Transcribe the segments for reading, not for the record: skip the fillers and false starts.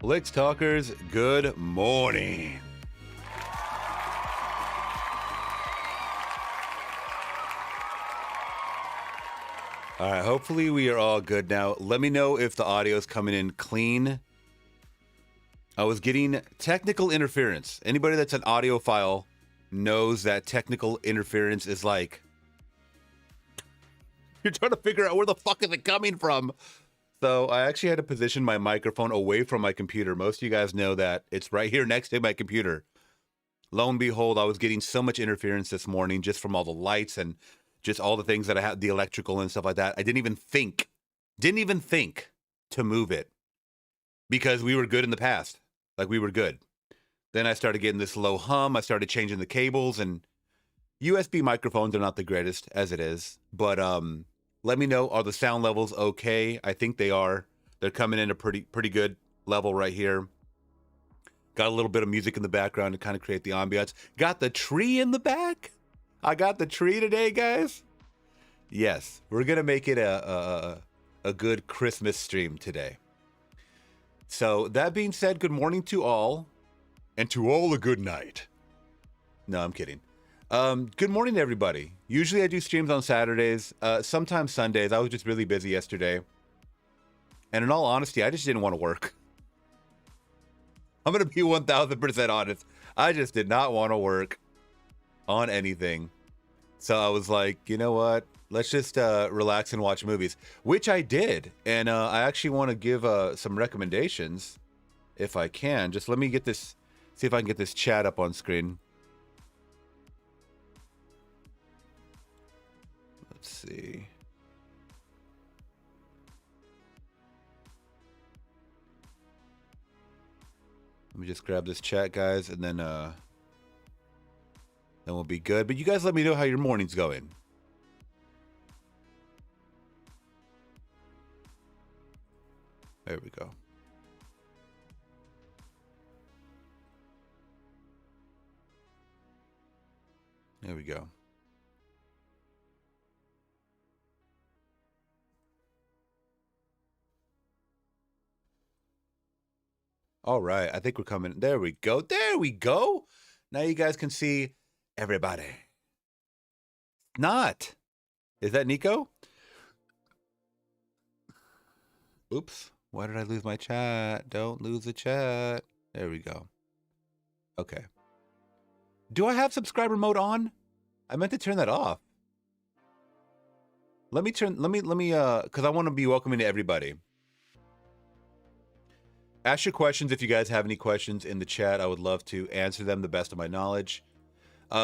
Flix Talkers, good morning. All right, hopefully we are all good now. Let me know if the audio is coming in clean. I was getting technical interference. Anybody that's an audiophile knows that technical interference is like, you're trying to figure out where the fuck is it coming from. So I actually had to position my microphone away from my computer. Most of you guys know that it's right here next to my computer. Lo and behold, I was getting so much interference this morning just from all the lights and just all the things that I had, the electrical and stuff like that. I didn't even think to move it because we were good in the past. Like we were good. Then I started getting this low hum. I started changing the cables, and USB microphones are not the greatest as it is. But let me know, are the sound levels okay? I think they are. They're coming in a pretty good level right here. Got a little bit of music in the background to kind of create the ambiance. Got the tree in the back. I got the tree today, guys. Yes, we're gonna make it a good Christmas stream today. So that being said, good morning to all, and to all a good night. No, I'm kidding. Good morning, everybody. Usually I do streams on Saturdays, sometimes Sundays. I was just really busy yesterday, and in all honesty, I just didn't want to work. I'm gonna be 1,000% honest. I just did not want to work on anything. So I was like, you know what? Let's just relax and watch movies, which I did. And I actually want to give some recommendations if I can. Just let me get this, see if I can get this chat up on screen. Let's see. Let me just grab this chat, guys, and then we'll be good. But you guys let me know how your morning's going. There we go. There we go. All right, I think we're coming. There we go. There we go. Now you guys can see everybody. Not. Is that Nico? Oops. Why did I lose my chat? Don't lose the chat. There we go. Okay. Do I have subscriber mode on? I meant to turn that off. Let me, because I want to be welcoming to everybody. Ask your questions if you guys have any questions in the chat. I would love to answer them the best of my knowledge.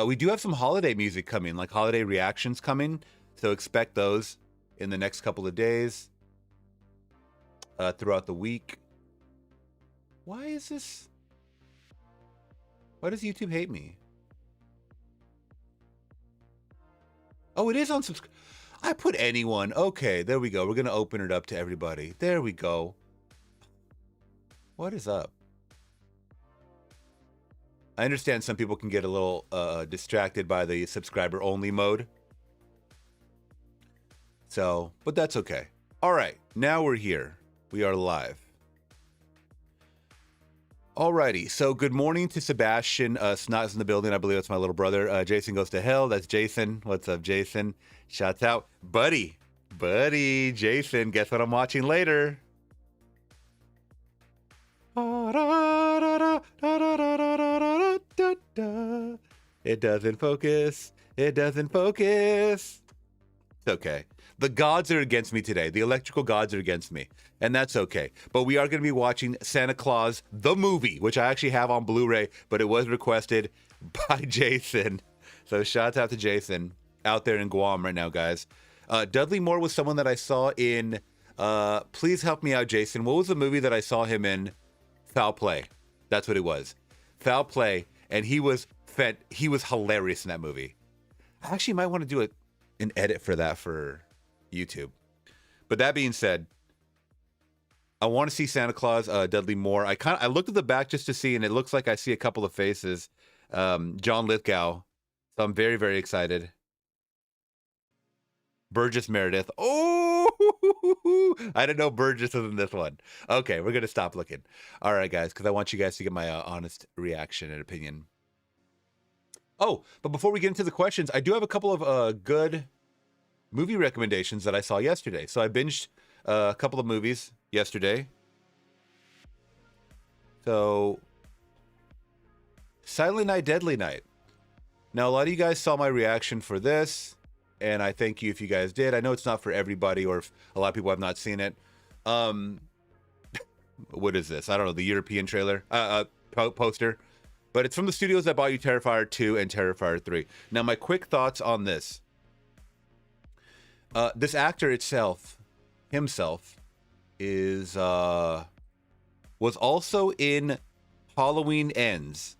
We do have some holiday music coming, like holiday reactions coming. So expect those in the next couple of days. Throughout the week. Why is this? Why does YouTube hate me? Oh, it is on subscribe. I put anyone. Okay, there we go. We're going to open it up to everybody. There we go. What is up? I understand some people can get a little distracted by the subscriber only mode. So, but that's okay. All right, now we're here. We are live. Alrighty, so good morning to Sebastian. Snot's in the building. I believe that's my little brother. Jason goes to hell. That's Jason. What's up, Jason? Shouts out. Buddy, Jason, guess what I'm watching later? It doesn't focus. It doesn't focus. It's okay. The gods are against me today. The electrical gods are against me. And that's okay. But we are going to be watching Santa Claus, the movie, which I actually have on Blu-ray, but it was requested by Jason. So shout out to Jason out there in Guam right now, guys. Dudley Moore was someone that I saw in, please help me out, Jason. What was the movie that I saw him in? Foul Play. That's what it was. Foul Play. And he was hilarious in that movie. I actually might want to do an edit for that for YouTube. But that being said, I want to see Santa Claus, Dudley Moore. I looked at the back just to see, and it looks like I see a couple of faces. John Lithgow. So I'm very, very excited. Burgess Meredith. Oh, I didn't know Burgess was in this one. Okay, we're going to stop looking. All right, guys, because I want you guys to get my honest reaction and opinion. Oh, but before we get into the questions, I do have a couple of good movie recommendations that I saw yesterday. So I binged a couple of movies yesterday. So, Silent Night, Deadly Night. Now, a lot of you guys saw my reaction for this, and I thank you if you guys did. I know it's not for everybody, or if a lot of people have not seen it. What is this? I don't know, the European trailer, poster. But it's from the studios that bought you Terrifier 2 and Terrifier 3. Now, my quick thoughts on this. This actor himself, is was also in Halloween Ends,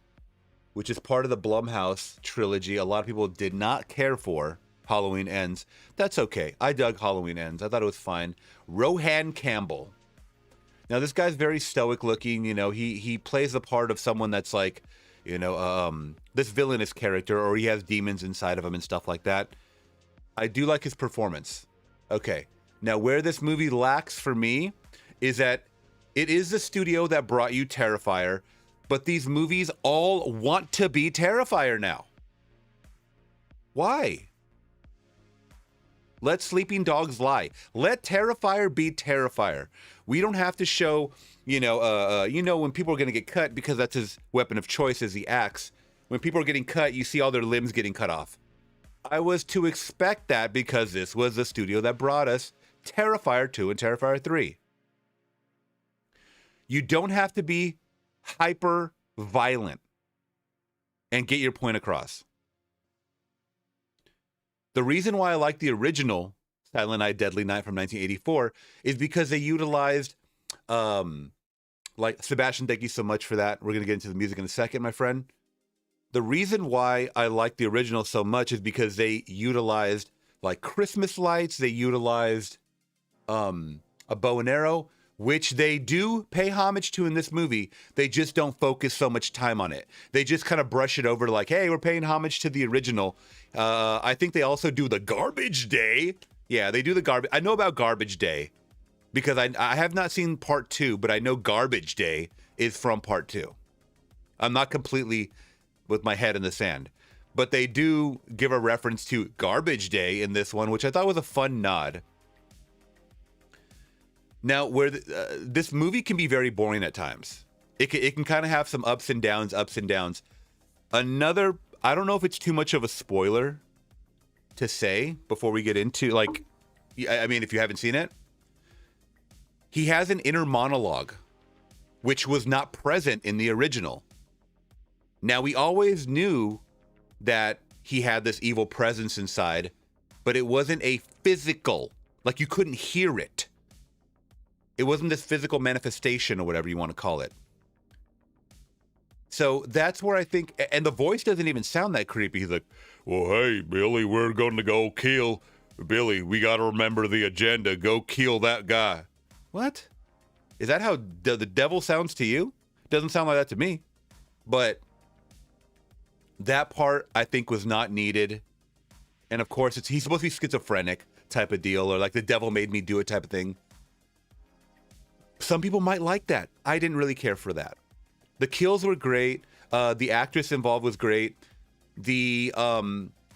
which is part of the Blumhouse trilogy. A lot of people did not care for Halloween Ends. That's okay. I dug Halloween Ends. I thought it was fine. Rohan Campbell. Now, this guy's very stoic looking. You know, he plays the part of someone that's like, you know, this villainous character, or he has demons inside of him and stuff like that. I do like his performance. Okay. Now, where this movie lacks for me is that it is the studio that brought you Terrifier, but these movies all want to be Terrifier now. Why? Let sleeping dogs lie. Let Terrifier be Terrifier. We don't have to show, when people are going to get cut, because that's his weapon of choice, is the axe. When people are getting cut, you see all their limbs getting cut off. I was to expect that because this was the studio that brought us Terrifier 2 and Terrifier 3. You don't have to be hyper violent and get your point across. The reason why I like the original Silent Night, Deadly Night from 1984 is because they utilized, like, Sebastian, thank you so much for that. We're going to get into the music in a second, my friend. The reason why I like the original so much is because they utilized, like, Christmas lights. They utilized a bow and arrow, which they do pay homage to in this movie. They just don't focus so much time on it. They just kind of brush it over like, hey, we're paying homage to the original. I think they also do the Garbage Day. Yeah, they do the garbage. I know about Garbage Day because I have not seen part 2, but I know Garbage Day is from part 2. I'm not completely with my head in the sand, but they do give a reference to Garbage Day in this one, which I thought was a fun nod. Now, where this movie can be very boring at times. It can kind of have some ups and downs. Another, I don't know if it's too much of a spoiler to say before we get into, like, I mean, if you haven't seen it, he has an inner monologue, which was not present in the original. Now, we always knew that he had this evil presence inside, but it wasn't a physical, like, you couldn't hear it. It wasn't this physical manifestation or whatever you want to call it. So that's where I think, and the voice doesn't even sound that creepy. He's like, well, hey, Billy, we're going to go kill Billy. We got to remember the agenda. Go kill that guy. What? Is that how the devil sounds to you? Doesn't sound like that to me. But that part, I think, was not needed. And of course, he's supposed to be schizophrenic type of deal, or like the devil made me do it type of thing. Some people might like that. I didn't really care for that. The kills were great. The actress involved was great. The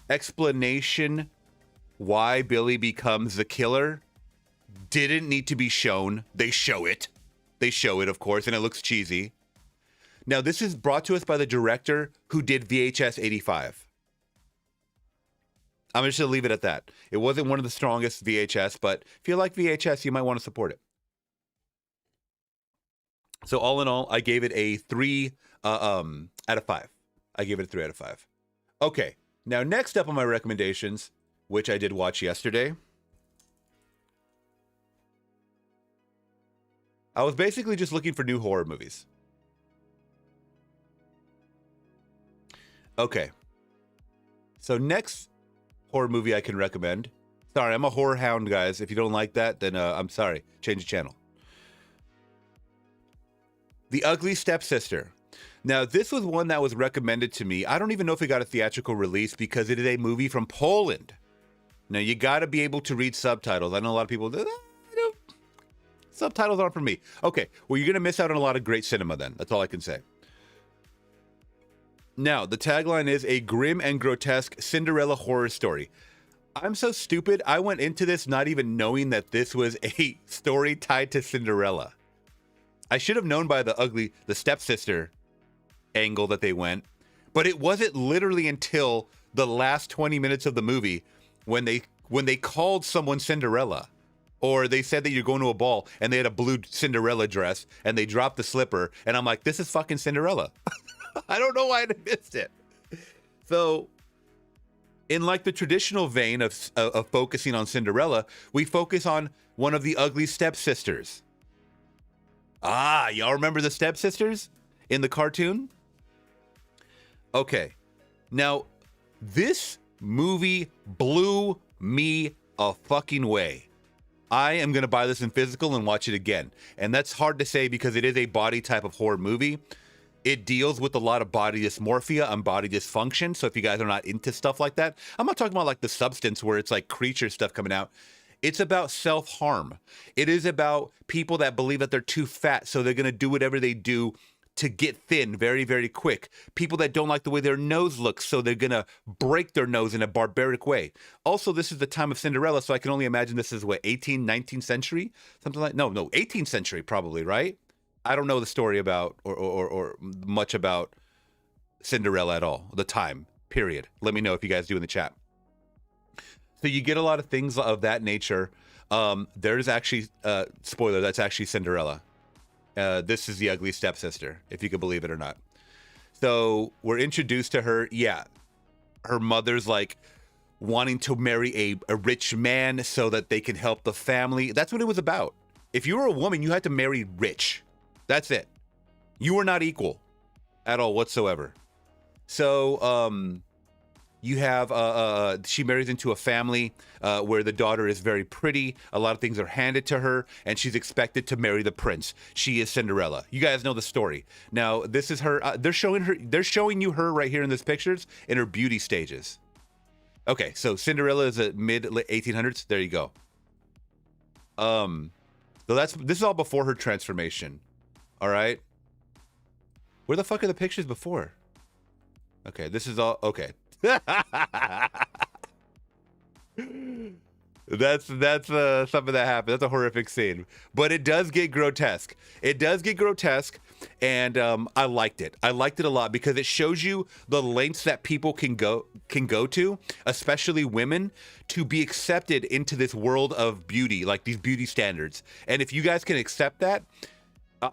explanation why Billy becomes the killer didn't need to be shown. They show it. They show it, of course, and it looks cheesy. Now, this is brought to us by the director who did VHS 85. I'm just going to leave it at that. It wasn't one of the strongest VHS, but if you like VHS, you might want to support it. So all in all, I gave it a 3 out of 5. I gave it a 3 out of 5. Okay, now next up on my recommendations, which I did watch yesterday. I was basically just looking for new horror movies. Okay. So next horror movie I can recommend. Sorry, I'm a horror hound, guys. If you don't like that, then I'm sorry. Change the channel. The Ugly Stepsister. Now, this was one that was recommended to me. I don't even know if it got a theatrical release because it is a movie from Poland. Now, you got to be able to read subtitles. I know a lot of people do that. Subtitles aren't for me. Okay, well, you're going to miss out on a lot of great cinema then. That's all I can say. Now, the tagline is a grim and grotesque Cinderella horror story. I'm so stupid. I went into this not even knowing that this was a story tied to Cinderella. I should have known by the stepsister angle that they went, but it wasn't literally until the last 20 minutes of the movie when they called someone Cinderella, or they said that you're going to a ball and they had a blue Cinderella dress and they dropped the slipper, and I'm like, this is fucking Cinderella. I don't know why I missed it. So, in like the traditional vein of focusing on Cinderella, we focus on one of the ugly stepsisters. Ah, y'all remember the stepsisters in the cartoon? Okay. Now, this movie blew me a fucking way. I am going to buy this in physical and watch it again. And that's hard to say because it is a body type of horror movie. It deals with a lot of body dysmorphia and body dysfunction. So if you guys are not into stuff like that, I'm not talking about like the substance where it's like creature stuff coming out. It's about self-harm. It is about people that believe that they're too fat, so they're going to do whatever they do to get thin very, very quick. People that don't like the way their nose looks, so they're going to break their nose in a barbaric way. Also, this is the time of Cinderella, so I can only imagine this is what, 18th, 19th century? Something like, no, 18th century probably, right? I don't know the story about or much about Cinderella at all, the time, period. Let me know if you guys do in the chat. So you get a lot of things of that nature. There's actually, spoiler, that's actually Cinderella. This is the ugly stepsister, if you could believe it or not. So we're introduced to her. Yeah, her mother's like wanting to marry a rich man so that they can help the family. That's what it was about. If you were a woman, you had to marry rich. That's it. You were not equal at all whatsoever. So you have she marries into a family where the daughter is very pretty. A lot of things are handed to her, and she's expected to marry the prince. She is Cinderella. You guys know the story. Now this is her. They're showing you her right here in these pictures in her beauty stages. Okay, so Cinderella is at mid 1800s. There you go. So this is all before her transformation. All right. Where the fuck are the pictures before? Okay, this is all okay. That's something that happened. That's a horrific scene, but it does get grotesque. It does get grotesque, and I liked it. I liked it a lot because it shows you the lengths that people can go to, especially women, to be accepted into this world of beauty, like these beauty standards. And if you guys can accept that,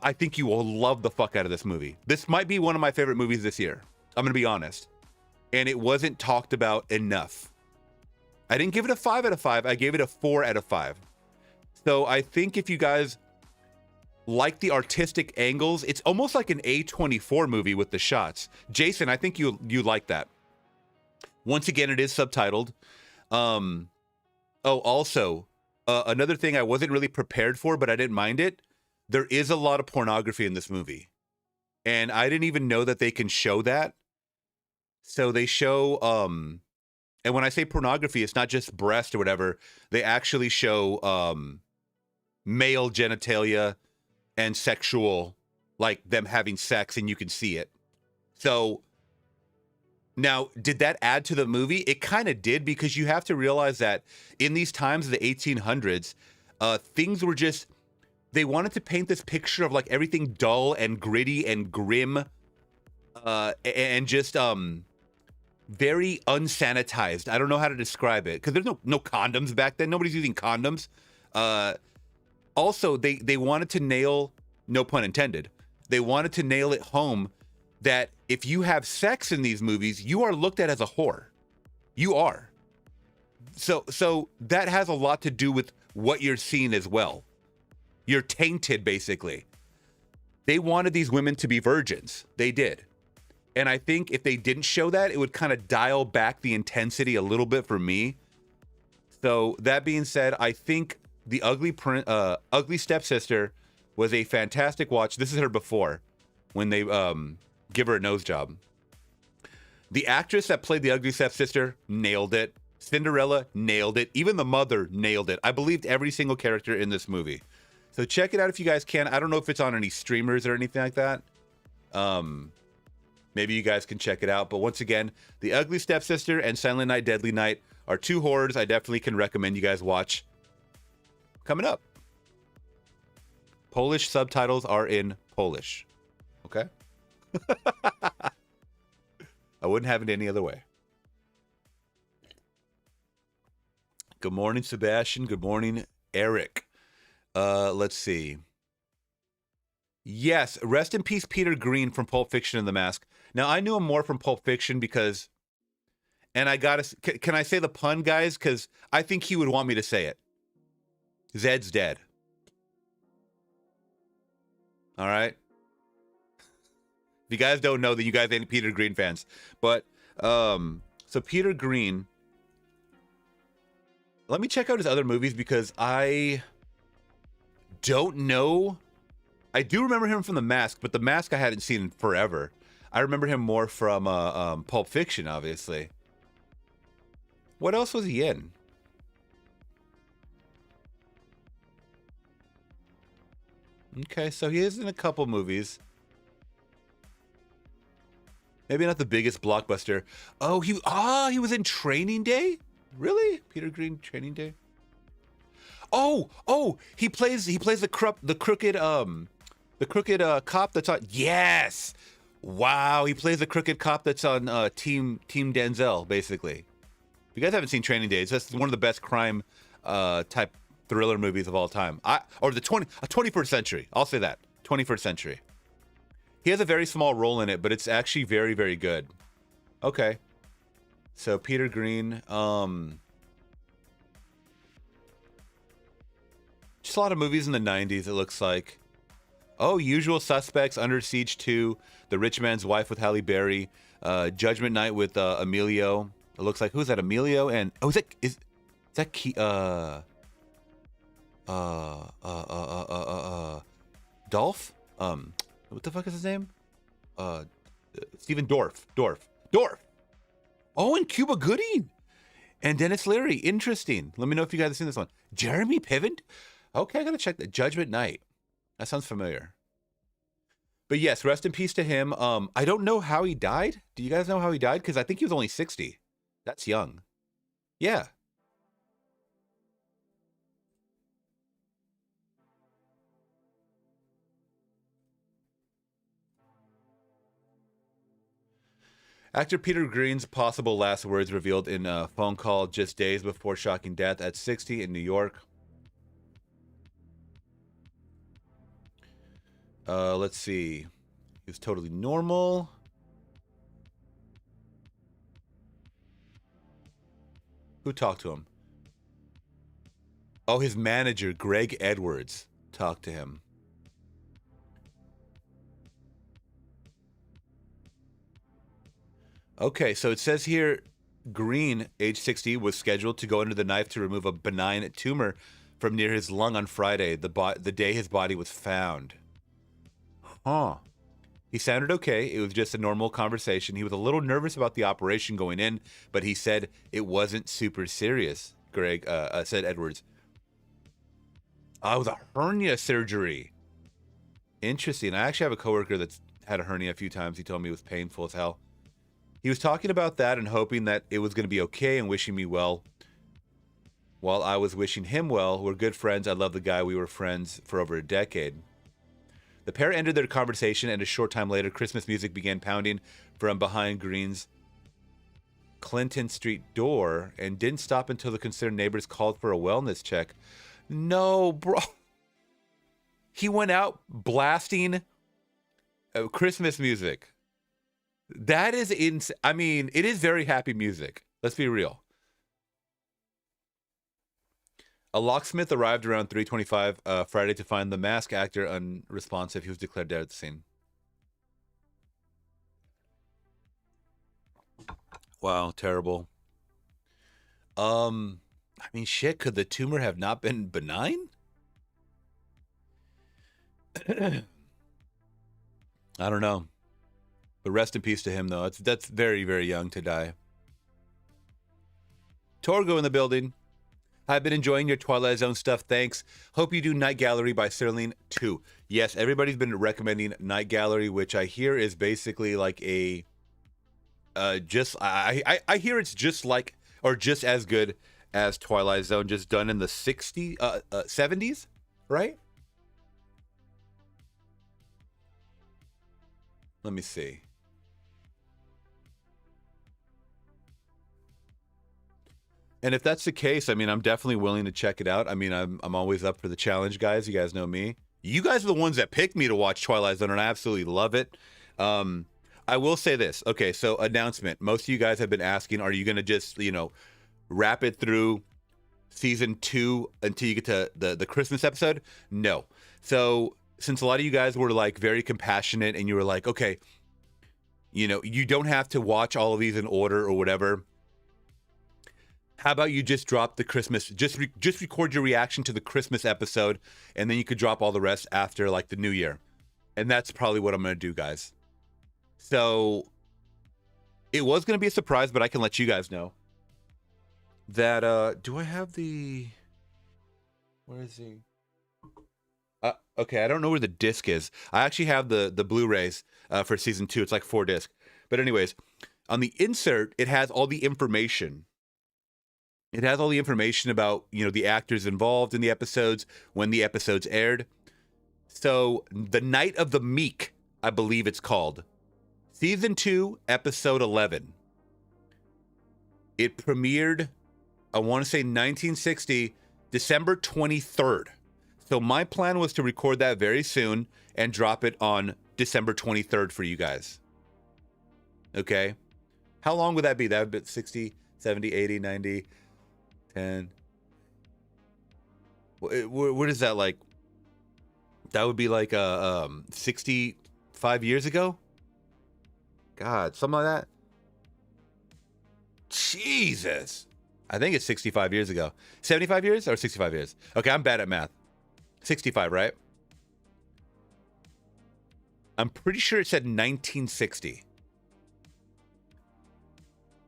I think you will love the fuck out of this movie. This might be one of my favorite movies this year. I'm gonna be honest. And it wasn't talked about enough. I didn't give it a 5 out of 5. I gave it a 4 out of 5. So I think if you guys like the artistic angles, it's almost like an A24 movie with the shots. Jason, I think you like that. Once again, it is subtitled. Also, another thing I wasn't really prepared for, but I didn't mind it. There is a lot of pornography in this movie. And I didn't even know that they can show that. So they show, and when I say pornography, it's not just breast or whatever. They actually show male genitalia and sexual, like them having sex, and you can see it. So now, did that add to the movie? It kind of did, because you have to realize that in these times of the 1800s, things were just, they wanted to paint this picture of like everything dull and gritty and grim, and just very unsanitized. I don't know how to describe it, because there's no condoms back then. Nobody's using condoms. Also, they wanted to nail, no pun intended, they wanted to nail it home that if you have sex in these movies, you are looked at as a whore. You are. So that has a lot to do with what you're seeing as well. You're tainted, basically. They wanted these women to be virgins. They did. And I think if they didn't show that, it would kind of dial back the intensity a little bit for me. So that being said, I think the ugly stepsister was a fantastic watch. This is her before, when they give her a nose job. The actress that played the ugly stepsister nailed it. Cinderella nailed it. Even the mother nailed it. I believed every single character in this movie. So check it out if you guys can. I don't know if it's on any streamers or anything like that. Maybe you guys can check it out. But once again, The Ugly Stepsister and Silent Night, Deadly Night are two horrors I definitely can recommend you guys watch. Coming up. Polish subtitles are in Polish. Okay? I wouldn't have it any other way. Good morning, Sebastian. Good morning, Eric. Let's see. Yes, rest in peace, Peter Greene from Pulp Fiction and The Mask. Now, I knew him more from Pulp Fiction because, and I gotta, can I say the pun, guys? Because I think he would want me to say it. Zed's dead. All right? If you guys don't know, then you guys ain't Peter Greene fans. But, so Peter Greene, let me check out his other movies because I don't know. I do remember him from The Mask, but The Mask I hadn't seen in forever. I remember him more from Pulp Fiction, obviously. What else was he in? Okay, so he is in a couple movies. Maybe not the biggest blockbuster. Oh, he was in Training Day? Really? Peter Greene, Training Day? Oh, he plays the crooked cop that's on. Yes. Wow, he plays the crooked cop that's on Team Denzel, basically. If you guys haven't seen Training Day, that's one of the best crime type thriller movies of all time. Or the 21st century. I'll say that. 21st century. He has a very small role in it, but it's actually very, very good. Okay. So Peter Greene, just a lot of movies in the 90s, it looks like. Oh, Usual Suspects, Under Siege 2, The Rich Man's Wife with Halle Berry, Judgment Night with Emilio. It looks like, who's that? Emilio and, oh, is that Dolph? What the fuck is his name? Stephen Dorff. Oh, and Cuba Gooding. And Dennis Leary. Interesting. Let me know if you guys have seen this one. Jeremy Piven? Okay, I gotta check that. Judgment Night. That sounds familiar. But yes, rest in peace to him. I don't know how he died. Do you guys know how he died? Because I think he was only 60. That's young. Yeah. Actor Peter Greene's possible last words revealed in a phone call just days before shocking death at 60 in New York. Let's see. He was totally normal. Who talked to him? Oh, his manager, Greg Edwards, talked to him. Okay, so it says here, Greene, age 60, was scheduled to go under the knife to remove a benign tumor from near his lung on Friday, the day his body was found. Huh. He sounded okay. It was just a normal conversation. He was a little nervous about the operation going in, but he said it wasn't super serious, Greg said Edwards. Oh, it was a hernia surgery. Interesting. I actually have a coworker that's had a hernia a few times. He told me it was painful as hell. He was talking about that and hoping that it was going to be okay and wishing me well. While I was wishing him well, we're good friends. I love the guy. We were friends for over a decade. The pair ended their conversation, and a short time later, Christmas music began pounding from behind Greene's Clinton Street door and didn't stop until the concerned neighbors called for a wellness check. No, bro. He went out blasting Christmas music. That is I mean, it is very happy music. Let's be real. A locksmith arrived around 3:25 Friday to find the mask actor unresponsive. He was declared dead at the scene. Wow, terrible. I mean, shit, could the tumor have not been benign? I don't know. But rest in peace to him, though. That's very, very young to die. Torgo in the building. I've been enjoying your Twilight Zone stuff. Thanks. Hope you do Night Gallery by Sterling too. Yes, everybody's been recommending Night Gallery, which I hear is basically like a I hear it's just like or just as good as Twilight Zone, just done in the 70s, right? Let me see. And if that's the case, I mean, I'm definitely willing to check it out. I mean, I'm always up for the challenge, guys. You guys know me. You guys are the ones that picked me to watch Twilight Zone, and I absolutely love it. I will say this. Okay, so announcement. Most of you guys have been asking, are you going to just, wrap it through season 2 until you get to the Christmas episode? No. So since a lot of you guys were like very compassionate and you were like, okay, you don't have to watch all of these in order or whatever. How about you just drop the Christmas, just record your reaction to the Christmas episode, and then you could drop all the rest after like the New Year. And that's probably what I'm going to do, guys. So it was going to be a surprise, but I can let you guys know that, do I have the, where is he? Okay, I don't know where the disc is. I actually have the Blu-rays for season 2. It's like 4 disc. But anyways, on the insert, it has all the information. It has all the information about, the actors involved in the episodes, when the episodes aired. So, The Night of the Meek, I believe it's called. Season 2, episode 11. It premiered, I want to say 1960, December 23rd. So my plan was to record that very soon and drop it on December 23rd for you guys. Okay? How long would that be? That would be 60, 70, 80, 90... 10. What is that like? That would be like 65 years ago? God, something like that. Jesus. I think it's 65 years ago. 75 years or 65 years? Okay, I'm bad at math. 65, right? I'm pretty sure it said 1960.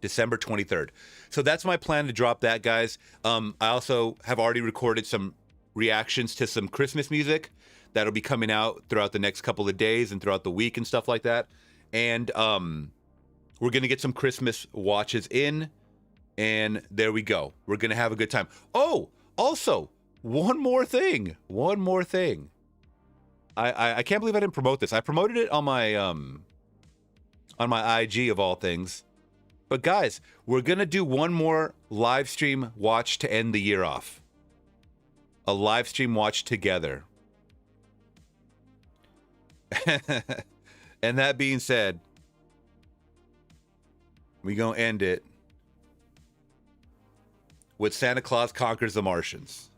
December 23rd. So that's my plan to drop that, guys. I also have already recorded some reactions to some Christmas music that'll be coming out throughout the next couple of days and throughout the week and stuff like that. And we're going to get some Christmas watches in, and there we go. We're going to have a good time. Oh, also, one more thing. I can't believe I didn't promote this. I promoted it on my IG of all things. But guys, we're going to do one more live stream watch to end the year off. A live stream watch together. And that being said, we're going to end it with Santa Claus Conquers the Martians.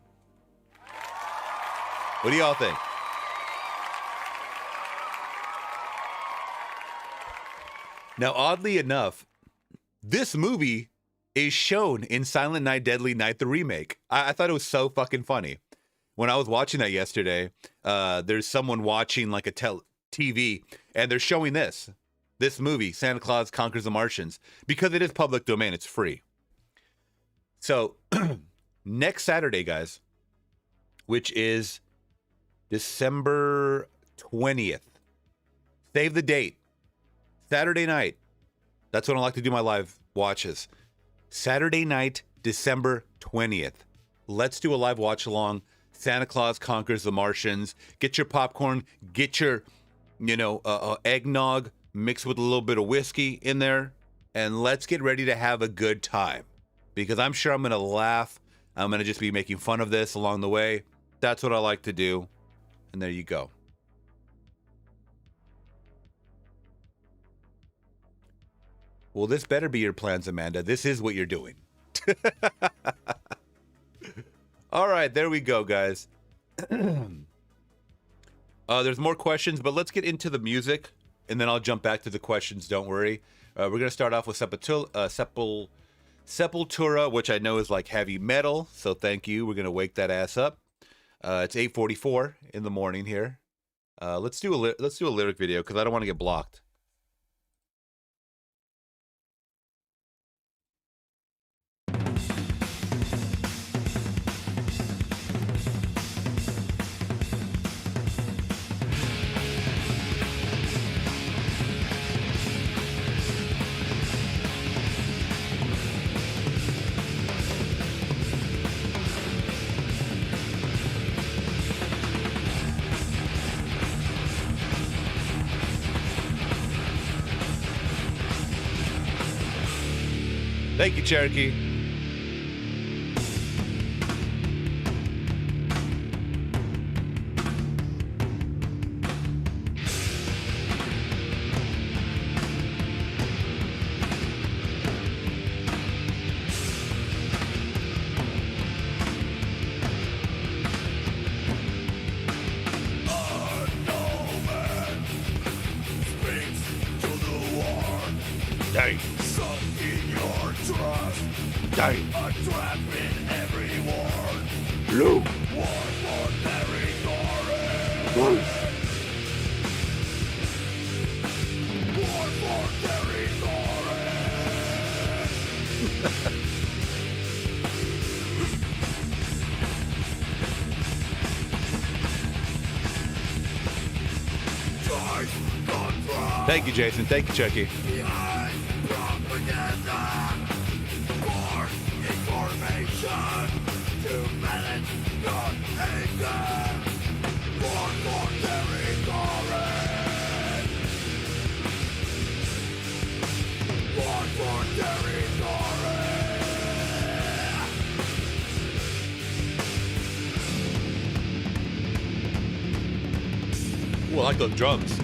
What do y'all think? Now, oddly enough, this movie is shown in Silent Night, Deadly Night, the remake. I thought it was so fucking funny. When I was watching that yesterday, there's someone watching like a TV, and they're showing this movie, Santa Claus Conquers the Martians, because it is public domain. It's free. So next Saturday, guys, which is December 20th, save the date, Saturday night. That's when I like to do my live watches. Saturday night, December 20th. Let's do a live watch along. Santa Claus Conquers the Martians. Get your popcorn. Get your, eggnog mixed with a little bit of whiskey in there. And let's get ready to have a good time. Because I'm sure I'm going to laugh. I'm going to just be making fun of this along the way. That's what I like to do. And there you go. Well, this better be your plans, Amanda. This is what you're doing. All right, there we go, guys. There's more questions, but let's get into the music, and then I'll jump back to the questions. Don't worry. We're going to start off with Sepultura, which I know is like heavy metal, so thank you. We're going to wake that ass up. It's 8:44 in the morning here. Let's do a lyric video because I don't want to get blocked. Thank you, Cherokee. Thank you, Jason. Thank you, Chucky. Ooh, I like those drums.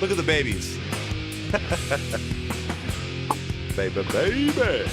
Look at the babies. Baby, baby.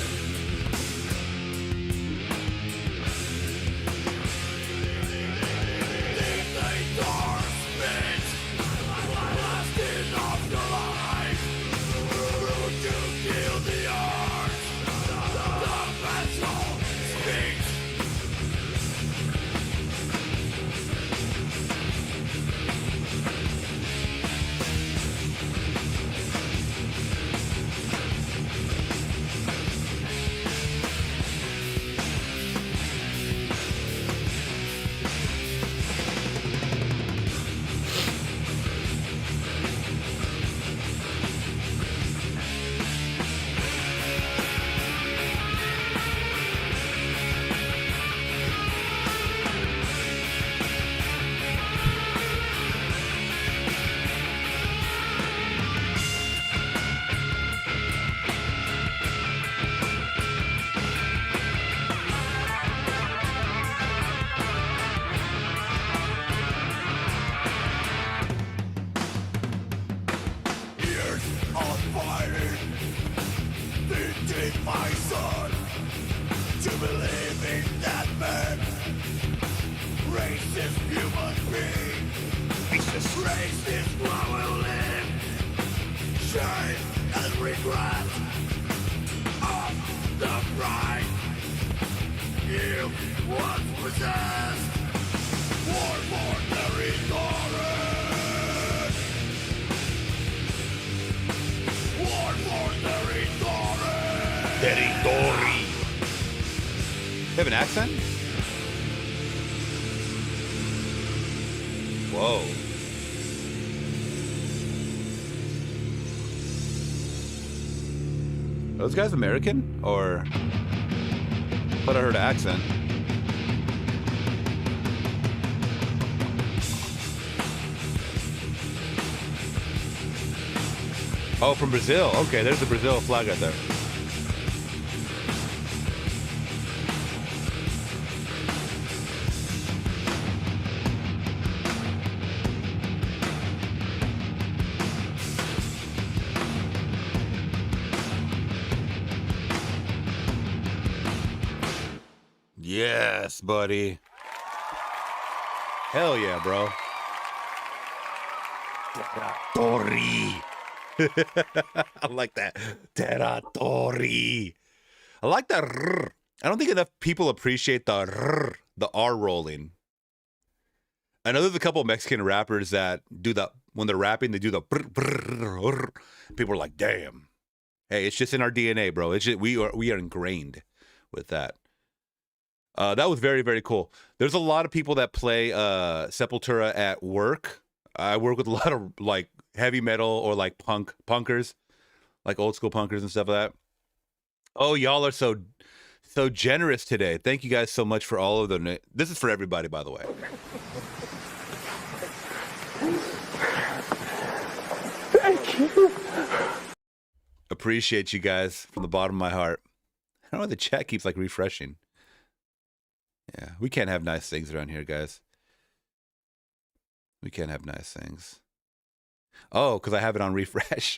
Have an accent? Whoa. Are those guys American? Or I thought I heard an accent. Oh, from Brazil. Okay, there's the Brazil flag right there. Yes, buddy. Hell yeah, bro. Territory. I like that. Territory. I like that. I don't think enough people appreciate the R rolling. I know there's a couple of Mexican rappers that do that when they're rapping. They do the people are like, damn. Hey, it's just in our DNA, bro. It's just, we are ingrained with that. That was very, very cool. There's a lot of people that play Sepultura at work. I work with a lot of like heavy metal or like punkers, like old school punkers and stuff like that. Oh, y'all are so generous today. Thank you guys so much for all of them. This is for everybody, by the way. Thank you. Appreciate you guys from the bottom of my heart. I don't know why the chat keeps like refreshing. Yeah, we can't have nice things around here, guys. We can't have nice things. Oh, because I have it on refresh.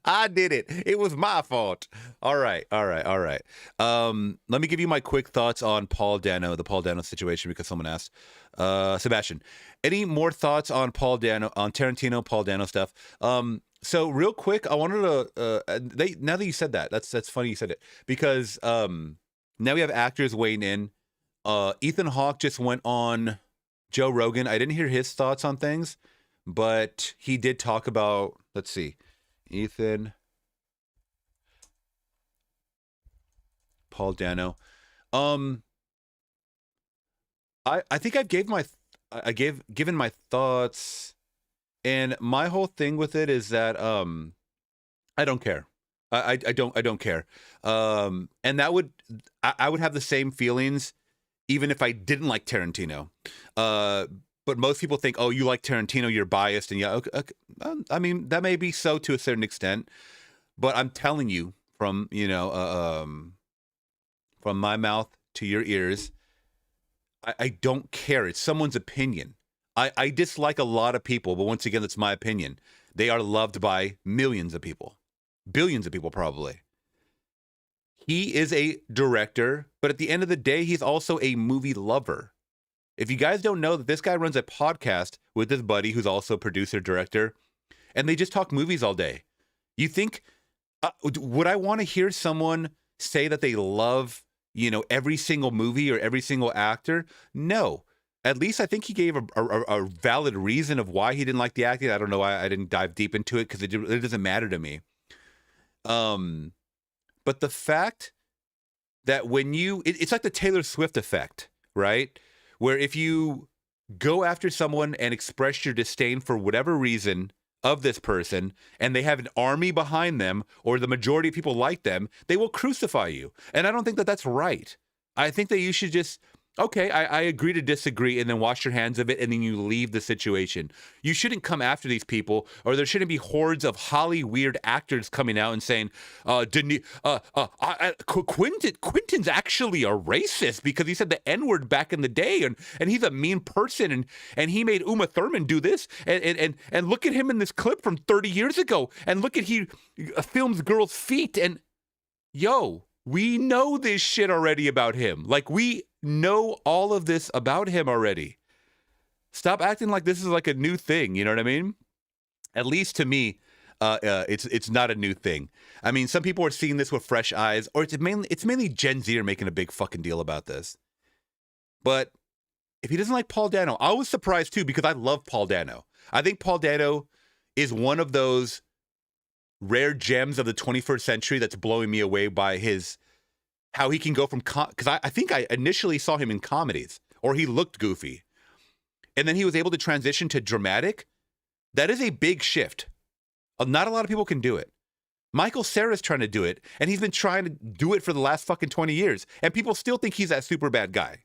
I did it. It was my fault. All right. Let me give you my quick thoughts on Paul Dano, the Paul Dano situation, because someone asked. Sebastian, any more thoughts on Paul Dano, on Tarantino, Paul Dano stuff? So real quick, I wanted to. Now that you said that, that's funny you said it, because now we have actors weighing in. Ethan Hawke just went on Joe Rogan. I didn't hear his thoughts on things, but he did talk about. Let's see. Ethan, Paul Dano. I think I've given my thoughts, and my whole thing with it is that I don't care. I don't care. And that would I would have the same feelings even if I didn't like Tarantino. But most people think, oh, you like Tarantino, you're biased, and yeah, okay. I mean, that may be so to a certain extent, but I'm telling you from from my mouth to your ears, I don't care. It's someone's opinion. I dislike a lot of people, but once again, that's my opinion. They are loved by millions of people, billions of people probably. He is a director, but at the end of the day, he's also a movie lover. If you guys don't know that this guy runs a podcast with his buddy who's also a producer, director, and they just talk movies all day. You think, would I want to hear someone say that they love, every single movie or every single actor? No. At least I think he gave a valid reason of why he didn't like the acting. I don't know why I didn't dive deep into it because it doesn't matter to me. But the fact that when it's like the Taylor Swift effect, right? Where if you go after someone and express your disdain for whatever reason of this person, and they have an army behind them, or the majority of people like them, they will crucify you. And I don't think that that's right. I think that you should just, okay, I agree to disagree, and then wash your hands of it, and then you leave the situation. You shouldn't come after these people, or there shouldn't be hordes of Holly weird actors coming out and saying, Quentin's actually a racist because he said the N-word back in the day, and he's a mean person, and he made Uma Thurman do this, and look at him in this clip from 30 years ago, and look at he films girls' feet, and yo, we know this shit already about him. Like, we know all of this about him already. Stop acting like this is like a new thing. You know what I mean? At least to me, it's not a new thing. I mean, some people are seeing this with fresh eyes, or it's mainly Gen Z are making a big fucking deal about this. But if he doesn't like Paul Dano, I was surprised too because I love Paul Dano. I think Paul Dano is one of those rare gems of the 21st century that's blowing me away by how he can go from, because I think I initially saw him in comedies, or he looked goofy, and then he was able to transition to dramatic. That is a big shift. Not a lot of people can do it. Michael Cera's trying to do it, and he's been trying to do it for the last fucking 20 years, and people still think he's that super bad guy.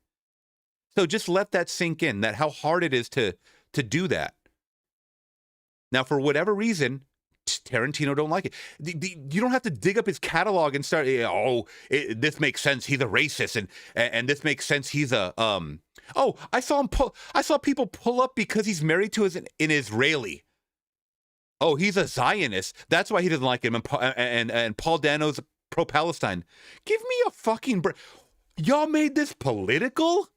So just let that sink in, that how hard it is to do that. Now, for whatever reason, Tarantino don't like it. You don't have to dig up his catalog and start, this makes sense, he's a racist, and this makes sense, he's a I saw people pull up because he's married to an Israeli. Oh, he's a Zionist, that's why he doesn't like him, and Paul Dano's pro-Palestine. Give me a fucking break. Y'all made this political?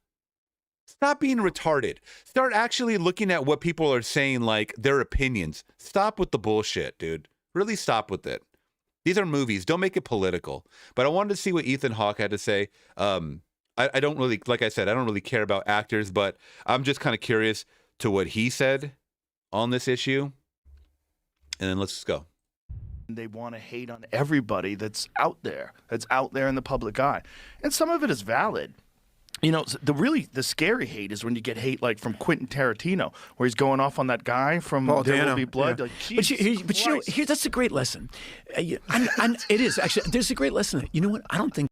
Stop being retarded. Start actually looking at what people are saying, like their opinions. Stop with the bullshit, dude. Really stop with it. These are movies. Don't make it political. But I wanted to see what Ethan Hawke had to say. I don't really, like I said, I don't really care about actors, but I'm just kind of curious to what he said on this issue. And then let's just go. They want to hate on everybody that's out there in the public eye. And some of it is valid. You know, the scary hate is when you get hate like from Quentin Tarantino, where he's going off on that guy from Paul There Dano. Will Be Blood. Yeah. Like, But Jesus you know, Christ. here, that's a great lesson. It is actually. There's a great lesson. You know what? I don't think.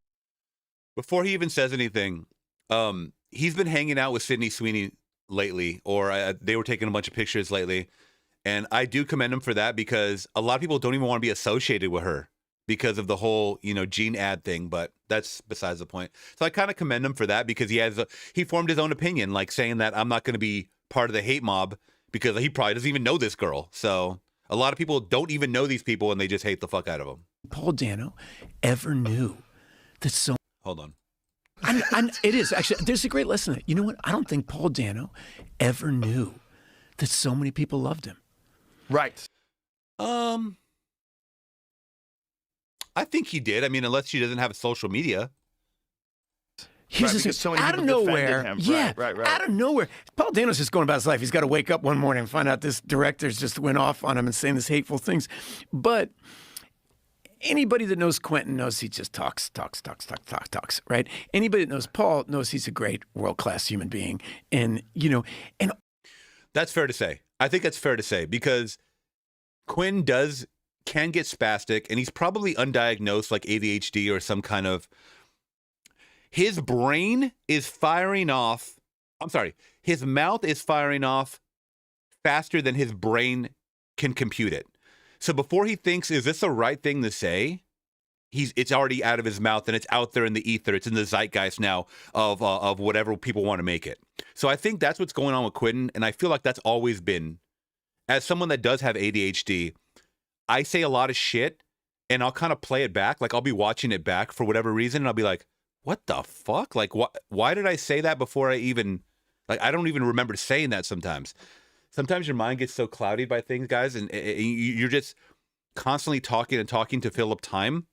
Before he even says anything, he's been hanging out with Sydney Sweeney lately, or they were taking a bunch of pictures lately. And I do commend him for that because a lot of people don't even want to be associated with her because of the whole, Gene ad thing, but that's besides the point. So I kind of commend him for that because he formed his own opinion, like saying that I'm not going to be part of the hate mob because he probably doesn't even know this girl. So a lot of people don't even know these people and they just hate the fuck out of them. Paul Dano ever knew that so. Hold on. It is actually. There's a great lesson. You know what? I don't think Paul Dano ever knew that so many people loved him. Right. I think he did. I mean, unless she doesn't have social media. Here's Right, the because so many out of people defended nowhere, him. yeah, Right. out of nowhere. Paul Dano's just going about his life. He's got to wake up one morning and find out this director's just went off on him and saying these hateful things. But anybody that knows Quentin knows he just talks, right? Anybody that knows Paul knows he's a great world-class human being. And, and That's fair to say. I think that's fair to say because Quinn can get spastic and he's probably undiagnosed like ADHD or some kind of. His brain is firing off. I'm sorry. His mouth is firing off faster than his brain can compute it. So before he thinks, is this the right thing to say? It's already out of his mouth and it's out there in the ether. It's in the zeitgeist now of whatever people want to make it. So I think that's what's going on with Quentin. And I feel like that's always been, as someone that does have ADHD, I say a lot of shit and I'll kind of play it back. Like I'll be watching it back for whatever reason. And I'll be like, what the fuck? Like, why did I say that before I even, like, I don't even remember saying that sometimes. Sometimes your mind gets so clouded by things, guys, and you're just constantly talking to fill up time.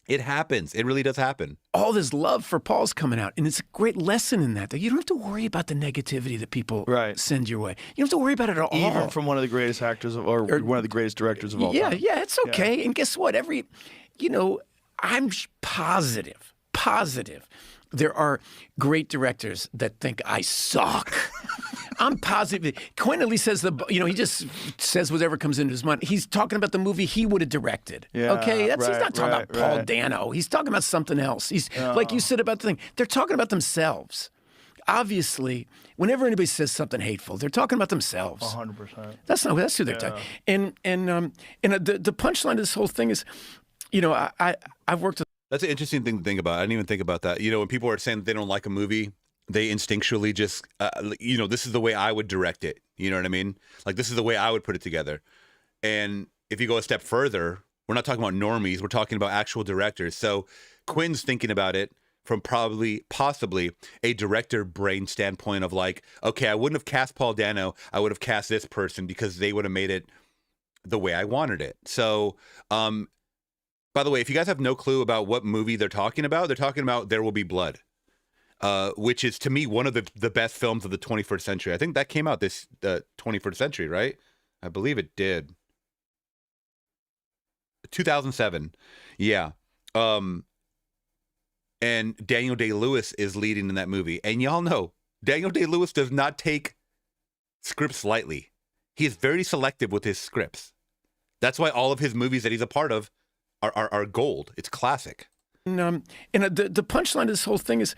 It happens. It really does happen. all this love for Paul's coming out. And it's a great lesson in that you don't have to worry about the negativity that people send your way. You don't have to worry about it at all. Even from one of the greatest actors or one of the greatest directors of all time. Yeah, it's okay. Yeah. And guess what? I'm positive there are great directors that think I suck. I'm positive. Quentin at least says he just says whatever comes into his mind. He's talking about the movie he would have directed. Yeah, okay, he's not talking about Paul Dano. He's talking about something else. He's like you said about the thing. They're talking about themselves. Obviously, whenever anybody says something hateful, they're talking about themselves. 100%. That's who they're talking. And the punchline of this whole thing is, I've worked with. That's an interesting thing to think about. I didn't even think about that. When people are saying that they don't like a movie, they instinctually just, this is the way I would direct it. You know what I mean? Like, this is the way I would put it together. And if you go a step further, we're not talking about normies. We're talking about actual directors. So Quinn's thinking about it from possibly a director brain standpoint of like, okay, I wouldn't have cast Paul Dano. I would have cast this person because they would have made it the way I wanted it. So, by the way, if you guys have no clue about what movie they're talking about There Will Be Blood, which is, to me, one of the best films of the 21st century. I think that came out this 21st century, right? I believe it did. 2007. Yeah. And Daniel Day-Lewis is leading in that movie. And y'all know, Daniel Day-Lewis does not take scripts lightly. He is very selective with his scripts. That's why all of his movies that he's a part of are gold. It's classic. And the punchline of this whole thing is,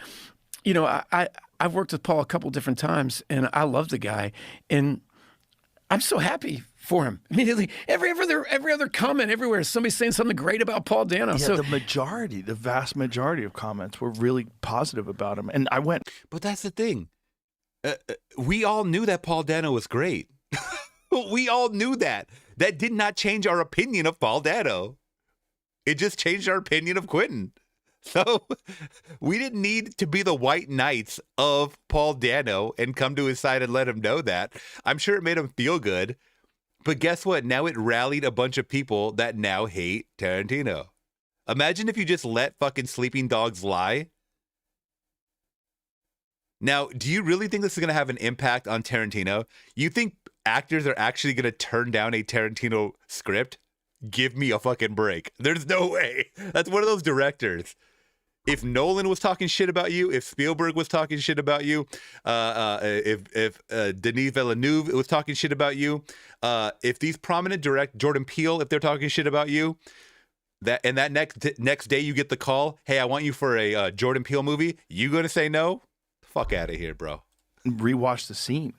I've worked with Paul a couple different times, and I love the guy, and I'm so happy for him. Immediately, every other comment everywhere, somebody's saying something great about Paul Dano. Yeah, so the vast majority of comments were really positive about him, and I went. But that's the thing. We all knew that Paul Dano was great. We all knew that. That did not change our opinion of Paul Dano. It just changed our opinion of Quentin. So we didn't need to be the white knights of Paul Dano and come to his side and let him know that. I'm sure it made him feel good. But guess what? Now it rallied a bunch of people that now hate Tarantino. Imagine if you just let fucking sleeping dogs lie. Now, do you really think this is going to have an impact on Tarantino? You think actors are actually going to turn down a Tarantino script? Give me a fucking break. There's no way. That's one of those directors. if Nolan was talking shit about you, if Spielberg was talking shit about you, if Denis Villeneuve was talking shit about you, if these prominent Jordan Peele, if they're talking shit about you, that next day you get the call, hey, I want you for a Jordan Peele movie, you gonna say no? Fuck out of here, bro. Rewatched the scene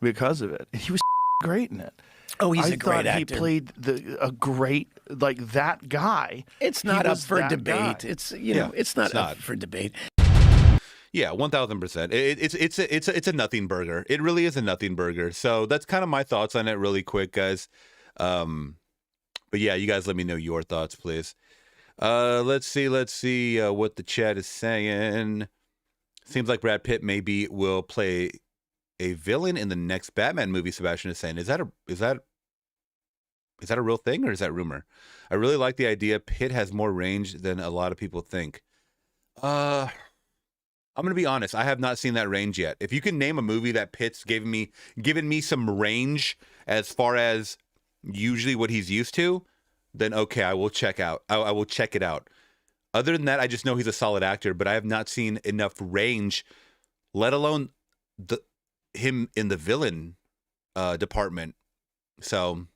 because of it. He was great in it. Oh, he's a great actor. He played a great, like, that guy. It's not up for debate. Guy. It's it's not up for debate. Yeah, 1,000%. It's a nothing burger. It really is a nothing burger. So that's kind of my thoughts on it, really quick, guys. But yeah, you guys let me know your thoughts, please. Let's see what the chat is saying. Seems like Brad Pitt maybe will play a villain in the next Batman movie. Sebastian is saying, is that a real thing, or is that rumor? I really like the idea. Pitt has more range than a lot of people think. I'm gonna be honest. I have not seen that range yet. If you can name a movie that Pitt's given me some range as far as usually what he's used to, then okay, I will check out. I will check it out. Other than that, I just know he's a solid actor, but I have not seen enough range, let alone him in the villain department. So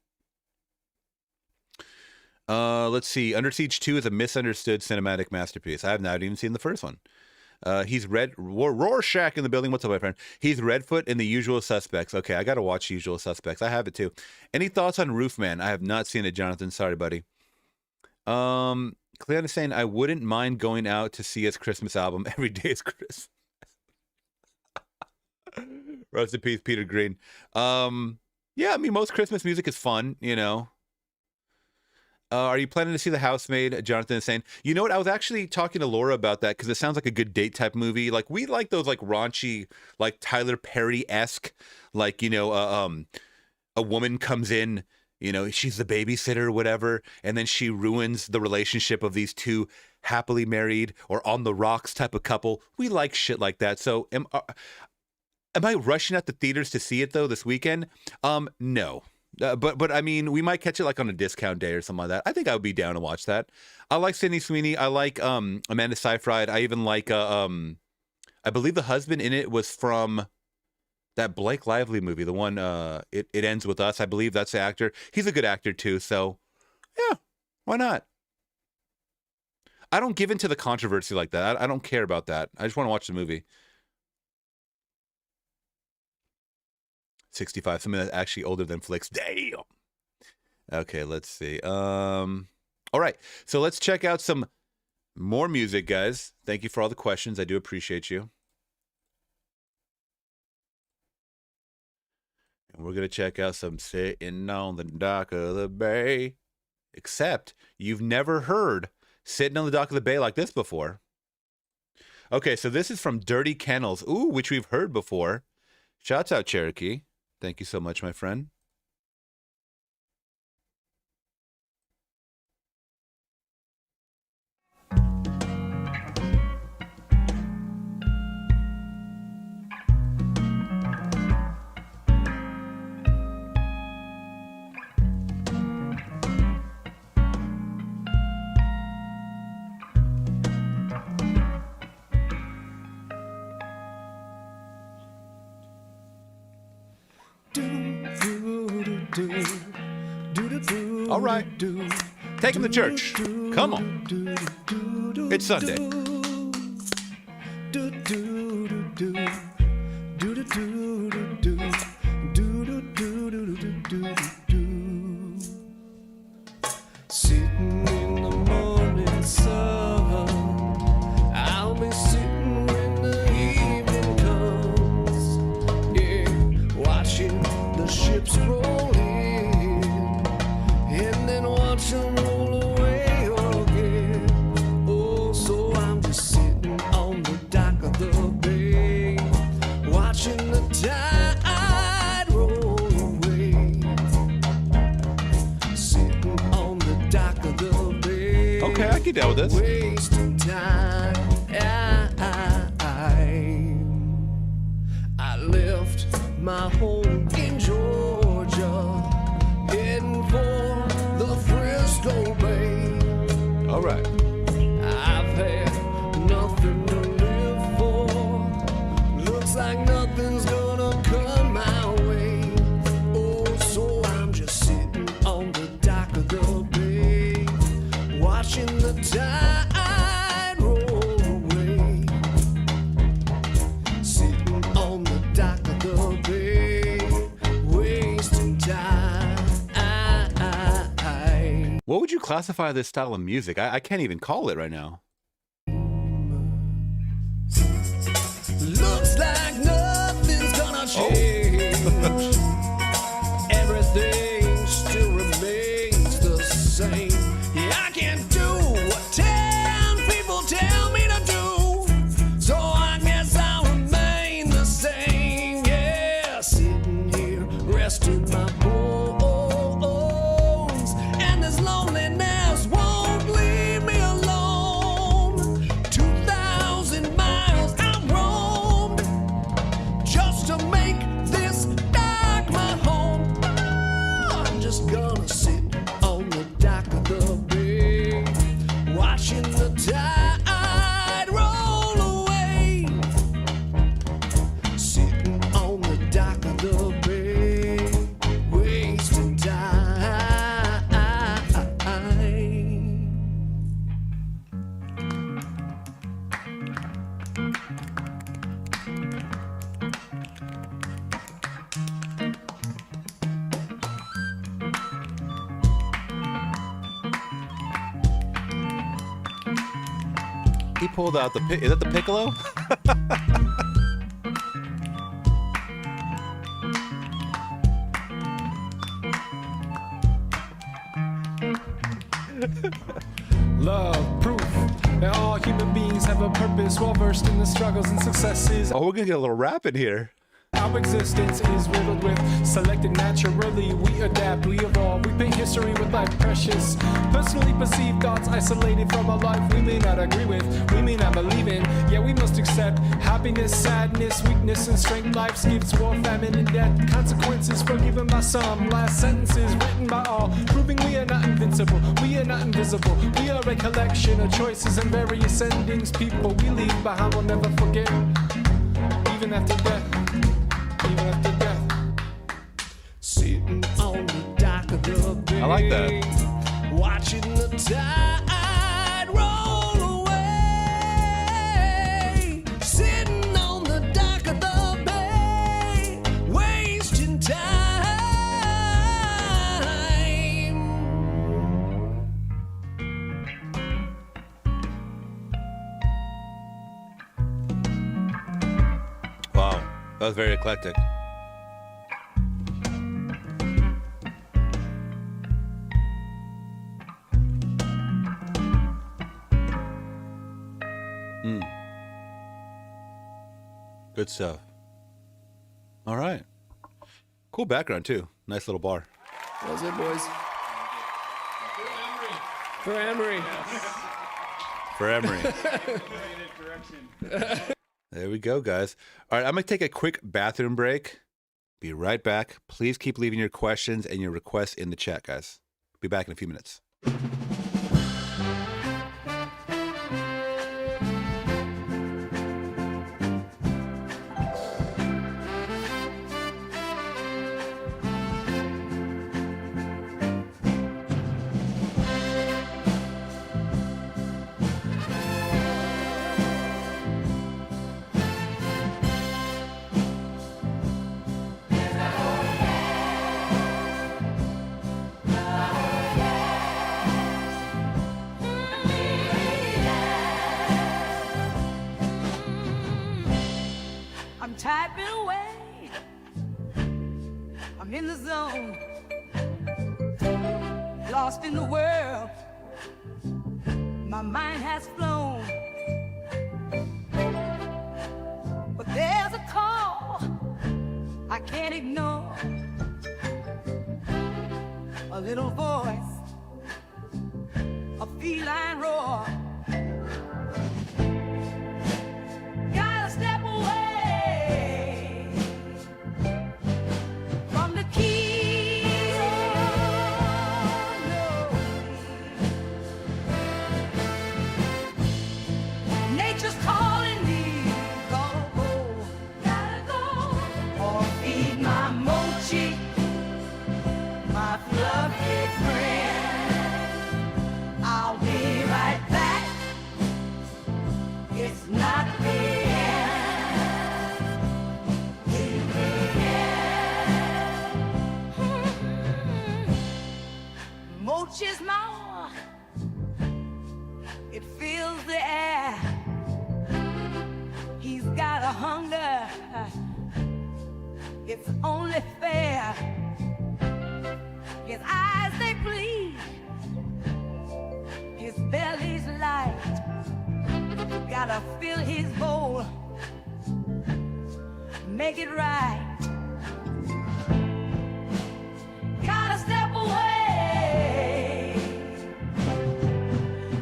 let's see. Under Siege 2 is a misunderstood cinematic masterpiece. I have not even seen the first one. He's Rorschach in the building. What's up, my friend? He's Redfoot in The Usual Suspects. Okay, I gotta watch Usual Suspects. I have it too. Any thoughts on Roofman? I have not seen it, Jonathan. Sorry, buddy. Cleon is saying, I wouldn't mind going out to see his Christmas album. Every day is Christmas. Rest in peace, Peter Greene. Yeah, I mean, most Christmas music is fun, you know. Are you planning to see The Housemaid? Jonathan is saying, you know what? I was actually talking to Laura about that because it sounds like a good date type movie. Like, we like those like raunchy, like Tyler Perry-esque, like, you know, a woman comes in, you know, she's the babysitter or whatever, and then she ruins the relationship of these two happily married or on the rocks type of couple. We like shit like that. So am I rushing out the theaters to see it though this weekend? No. But I mean, we might catch it like on a discount day or something like that. I think I would be down to watch that. I like Sydney Sweeney. I like Amanda Seyfried. I even like I believe the husband in it was from that Blake Lively movie, the one it Ends With Us. I believe that's the actor. He's a good actor too. So yeah, why not? I don't give into the controversy like that. I don't care about that. I just want to watch the movie. 65, something that's actually older than Flix. Damn. Okay, let's see. All right, so let's check out some more music, guys. Thank you for all the questions. I do appreciate you. And we're going to check out some Sitting on the Dock of the Bay. Except you've never heard Sitting on the Dock of the Bay like this before. Okay, so this is from Dirty Kennels. Ooh, which we've heard before. Shouts out, Cherokee. Thank you so much, my friend. All right, take him to church. Come on. It's Sunday. Sitting in the morning sun, I'll be sitting when the evening comes, yeah, watching the ships roll in, and then watch them roll away again. Oh, so I'm just sitting on the dock of the bay, watching the tide roll away. Sitting on the dock of the bay. Okay, I can deal with this. Wasting time. I left my home in Georgia, heading for the Frisco Bay. All right. I've had tide roll away. Sitting on the dock of the bay, wasting time. What would you classify this style of music? I can't even call it right now. Looks like nothing's gonna change. Everything still remains the same. Yeah, I can't do what 10 people tell me to do, so I guess I'll remain the same. Yeah, sitting here resting my bones, and this loneliness won't leave me alone. 2,000 miles I've roamed just to make this dock my home. I'm just gonna sit on the dock of the bay, watching the tide roll away. Sitting on the dock of the bay, wasting time. He pulled out the is that the piccolo? Love, proof that all human beings have a purpose, well versed in the struggles and successes. Oh, we're gonna get a little rap in here. Our existence is riddled with selected naturally. We adapt, we evolve, we paint history with life precious. Personally perceived thoughts isolated from a life we may not agree with, we may not believe in. Yet we must accept happiness, sadness, weakness, and strength. Life's gifts, war, famine, and death. Consequences forgiven by some. Last sentences written by all, proving we are not invincible, we are not invisible. We are a collection of choices and various endings. People we leave behind will never forget, even after death. Even after death. Sitting on the dock of the bay, I like that. watching the tide roll away. Sitting on the dock of the bay, wasting time. Wow, that was very eclectic. Good stuff. All right. Cool background too. Nice little bar. That was it, boys. For Emery. For Emery. There we go, guys. All right, I'm going to take a quick bathroom break. Be right back. Please keep leaving your questions and your requests in the chat, guys. Be back in a few minutes. Typing away, I'm in the zone, lost in the world, my mind has flown, but there's a call I can't ignore, a little voice, a feline roar, gotta step away. I'll be right back. hunger. It's only fair. His eyes they bleed, his belly's light. Gotta fill his bowl, make it right. Gotta step away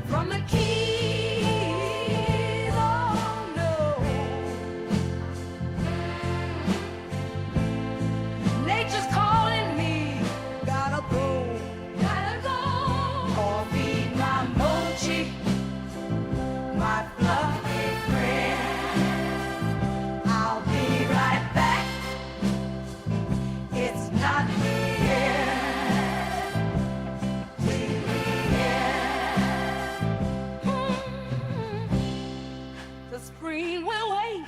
from the keys, oh no. Nature's calling me, gotta go. Or feed my mochi, my fluffy friend. I'll be right back. It's not the end. The spring will wait.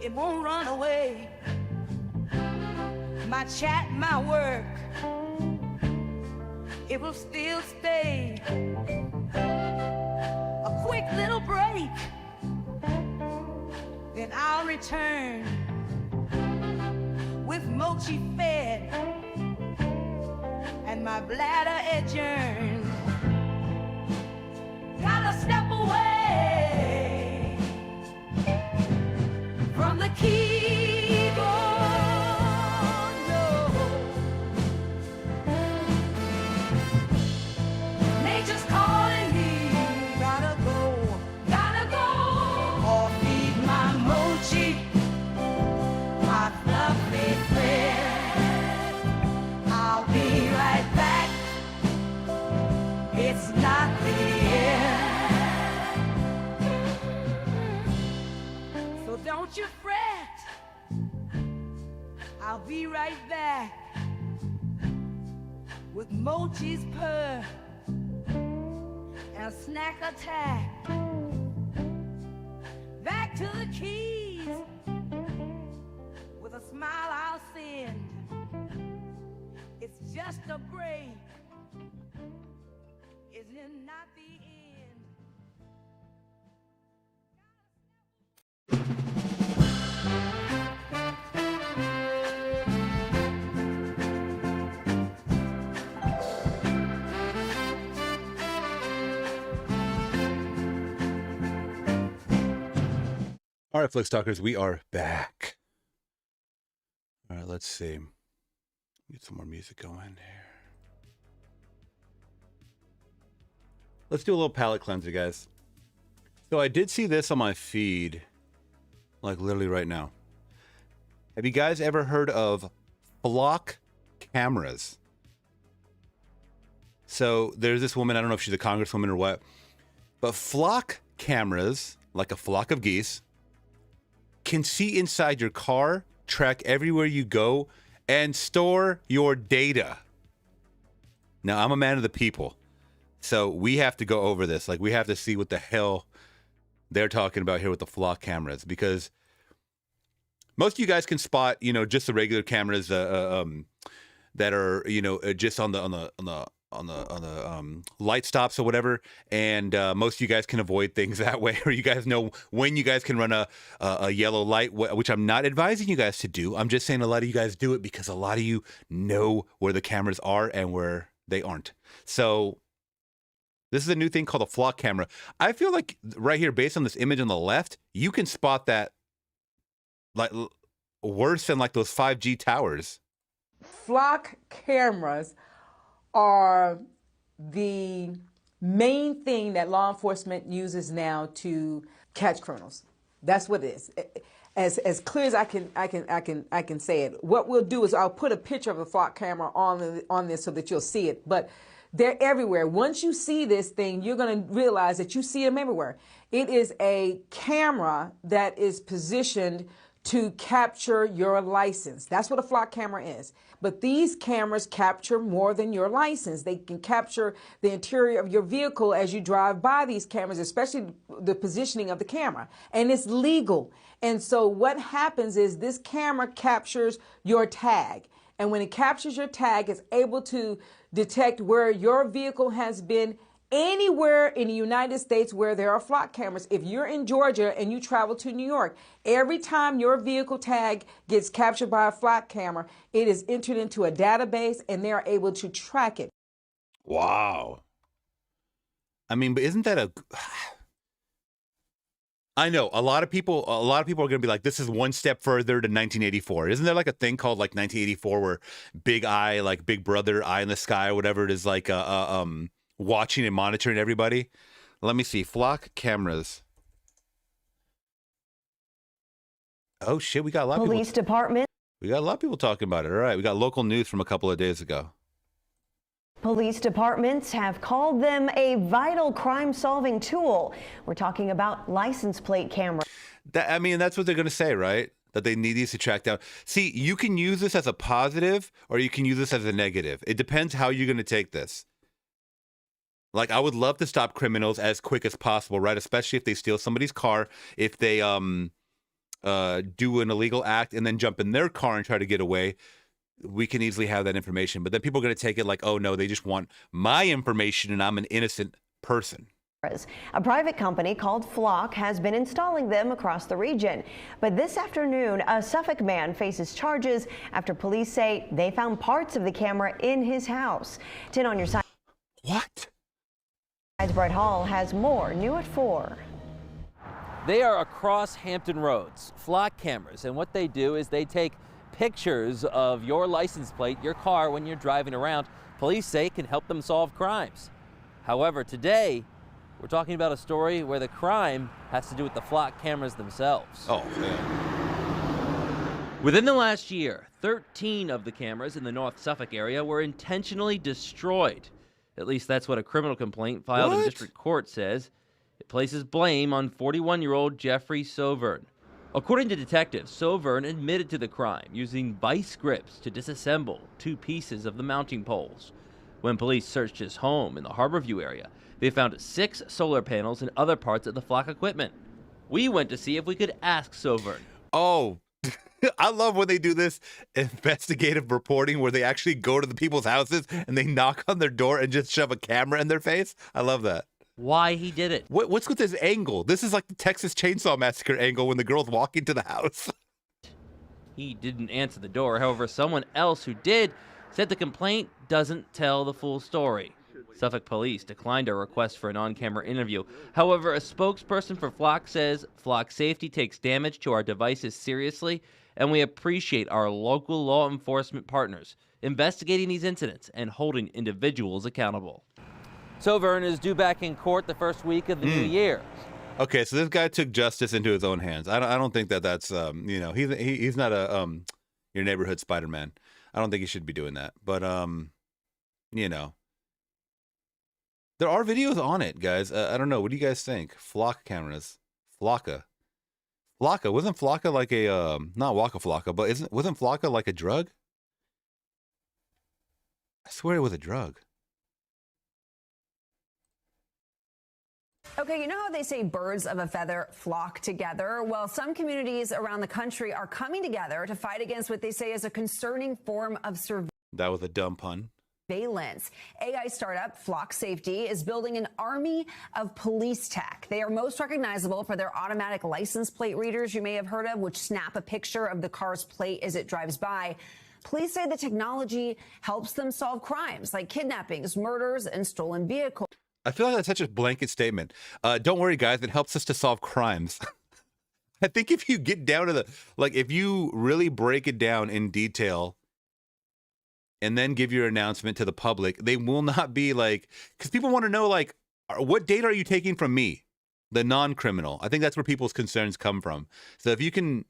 It won't run away. My chat, my work, it will still stay. A quick little break, then I'll return with mochi fed and my bladder adjourned. Gotta step away from the keyboard. Nature's calling me, gotta go, or feed my mochi, my fluffy friend. I'll be right back, it's not the end. So don't you fret, I'll be right back with mochi's purr and snack attack. Back to the keys with a smile I'll send. It's just a break, isn't it not the end? All right, Flix Talkers, we are back. All right, let's see. Get some more music going here. Let's do a little palate cleanser, guys. So I did see this on my feed, like literally right now. Have you guys ever heard of flock cameras? So there's this woman, I don't know if she's a congresswoman or what, but flock cameras, like a flock of geese, can see inside your car, track everywhere you go, and store your data. Now, I'm a man of the people, so we have to go over this. Like, we have to see what the hell they're talking about here with the flock cameras, because most of you guys can spot, you know, just the regular cameras that are, you know, just on the light stops or whatever, and most of you guys can avoid things that way, or you guys know when you guys can run a yellow light, which I'm not advising you guys to do. I'm just saying a lot of you guys do it because a lot of you know where the cameras are and where they aren't. So this is a new thing called a flock camera. I feel like right here, based on this image on the left, you can spot that like worse than like those 5G towers. Flock cameras are the main thing that law enforcement uses now to catch criminals. That's what it is. As clear as I can say it. What we'll do is I'll put a picture of a flock camera on this so that you'll see it. But they're everywhere. Once you see this thing, you're going to realize that you see them everywhere. It is a camera that is positioned to capture your license. That's what a flock camera is. But these cameras capture more than your license. They can capture the interior of your vehicle as you drive by these cameras, especially the positioning of the camera. And it's legal. And so what happens is this camera captures your tag. And when it captures your tag, it's able to detect where your vehicle has been Anywhere in the United States where there are flock cameras, if you're in Georgia and you travel to New York, every time your vehicle tag gets captured by a flock camera, it is entered into a database and they are able to track it. Wow. I mean, but isn't that a... I know a lot of people are going to be like, this is one step further to 1984. Isn't there like a thing called like 1984 where Big Eye, like Big Brother, Eye in the Sky, or whatever it is, like watching and monitoring everybody? Let me see. Flock cameras. Oh shit, we got a lot of people. Police department. We got a lot of people talking about it. All right, we got local news from a couple of days ago. Police departments have called them a vital crime-solving tool. We're talking about license plate cameras. I mean, that's what they're going to say, right? That they need these to track down. See, you can use this as a positive or you can use this as a negative. It depends how you're going to take this. Like, I would love to stop criminals as quick as possible, right? Especially if they steal somebody's car, if they do an illegal act and then jump in their car and try to get away. We can easily have that information. But then people are going to take it like, oh, no, they just want my information and I'm an innocent person. A private company called Flock has been installing them across the region. But this afternoon, a Suffolk man faces charges after police say they found parts of the camera in his house. 10 on your side. What? Brett Hall has more, new at 4. They are across Hampton Roads, flock cameras, and what they do is they take pictures of your license plate, your car, when you're driving around. Police say can help them solve crimes. However, today, we're talking about a story where the crime has to do with the flock cameras themselves. Oh, man. Within the last year, 13 of the cameras in the North Suffolk area were intentionally destroyed. At least that's what a criminal complaint filed in district court says. It places blame on 41-year-old Jeffrey Sovern. According to detectives, Sovern admitted to the crime using vice grips to disassemble 2 pieces of the mounting poles. When police searched his home in the Harborview area, they found 6 solar panels and other parts of the flock equipment. We went to see if we could ask Sovern. Oh, I love when they do this investigative reporting where they actually go to the people's houses and they knock on their door and just shove a camera in their face. I love that. Why he did it. What's with this angle? This is like the Texas Chainsaw Massacre angle when the girl's walking to the house. He didn't answer the door. However, someone else who did said the complaint doesn't tell the full story. Suffolk police declined a request for an on-camera interview. However, a spokesperson for Flock says Flock safety takes damage to our devices seriously, and we appreciate our local law enforcement partners investigating these incidents and holding individuals accountable. Sovern is due back in court the first week of the new year. Okay, so this guy took justice into his own hands. I don't think that's he's not a your neighborhood Spider-Man. I don't think he should be doing that. But there are videos on it, guys. I don't know. What do you guys think? Flock cameras, Flocka. Wasn't Flocka like a not Waka Flocka, but wasn't Flocka like a drug? I swear it was a drug. Okay, you know how they say birds of a feather flock together? Well, some communities around the country are coming together to fight against what they say is a concerning form of surveillance. That was a dumb pun. AI startup Flock Safety is building an army of police tech. They are most recognizable for their automatic license plate readers you may have heard of, which snap a picture of the car's plate as it drives by. Police say the technology helps them solve crimes like kidnappings, murders, and stolen vehicles. I feel like that's such a blanket statement. Don't worry, guys. It helps us to solve crimes. I think if you get down to if you really break it down in detail and then give your announcement to the public, they will not be because people want to know, what data are you taking from me, the non-criminal? I think that's where people's concerns come from. So if you can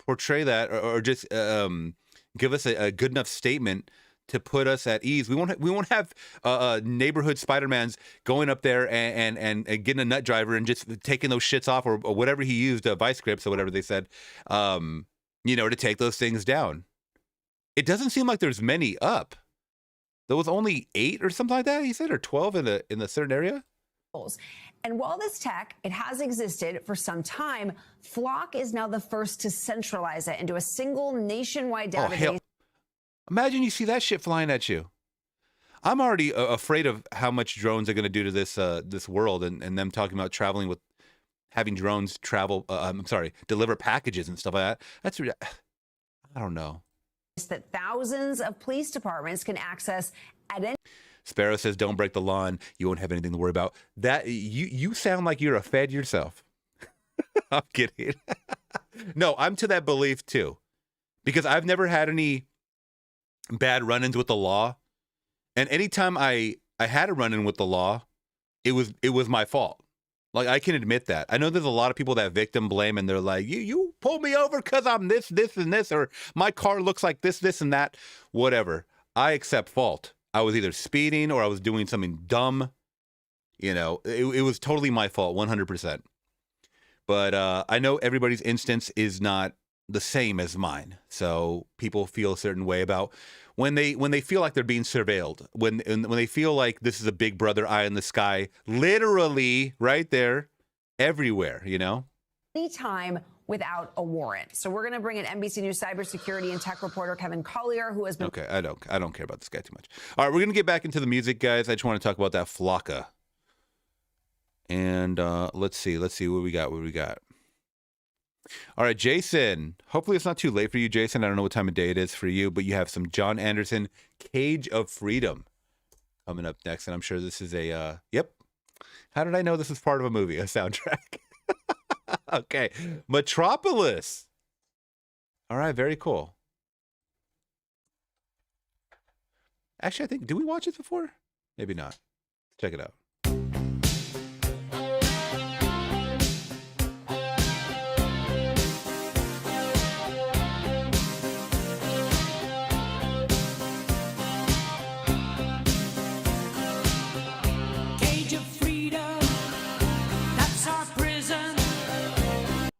portray that or just give us a good enough statement to put us at ease. We won't have neighborhood Spider-Mans going up there and getting a nut driver and just taking those shits off or whatever he used, vice grips or whatever they said, to take those things down. It doesn't seem like there's many up. There was only 8 or something like that, he said, or 12 in a certain area. And while this tech, it has existed for some time, Flock is now the first to centralize it into a single nationwide database. Imagine you see that shit flying at you. I'm already afraid of how much drones are going to do to this world, and them talking about traveling with having drones travel. Deliver packages and stuff like that. That's I don't know. That thousands of police departments can access at any. Sparrow says, "Don't break the law. You won't have anything to worry about." That you sound like you're a Fed yourself. I'm kidding. No, I'm to that belief too, because I've never had any bad run-ins with the law, and anytime I had a run-in with the law, it was my fault. Like, I can admit that. I know there's a lot of people that victim blame, and they're like, you pulled me over because I'm this, and this, or my car looks like this, and that, whatever. I accept fault. I was either speeding or I was doing something dumb. You know, it was totally my fault, 100%. But I know everybody's instance is not the same as mine. So people feel a certain way about when they feel like they're being surveilled, when they feel like this is a big brother eye in the sky, literally right there, everywhere, you know? Anytime without a warrant. So we're going to bring in NBC News cybersecurity and tech reporter Kevin Collier, who has been... Okay, I don't care about this guy too much. All right, we're going to get back into the music, guys. I just want to talk about that Flocka. And let's see what we got. All right, Jason. Hopefully it's not too late for you, Jason. I don't know what time of day it is for you, but you have some John Anderson, Cage of Freedom, coming up next. And I'm sure this is a, yep. How did I know this was part of a movie, a soundtrack? Okay. Metropolis. All right, very cool. Actually, I think, did we watch it before? Maybe not. Check it out.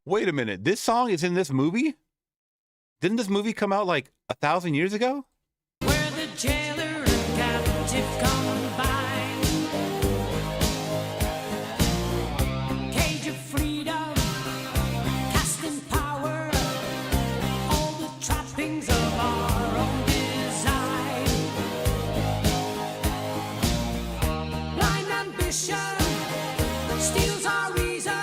Wait a minute. This song is in this movie? Didn't this movie come out like 1,000 years ago? Where the jailer and captive combine. Cage of freedom, casting power, all the trappings of our own design. Blind ambition steals our reason.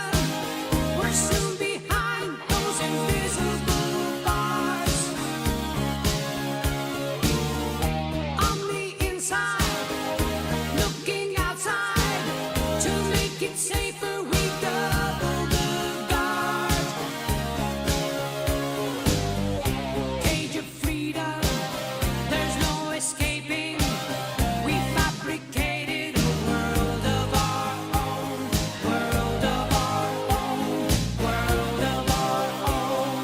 We're soon behind those invisible bars. On the inside, looking outside, to make it safer, we double the guard. Cage of freedom, there's no escaping. We fabricated a world of our own, world of our own, world of our own.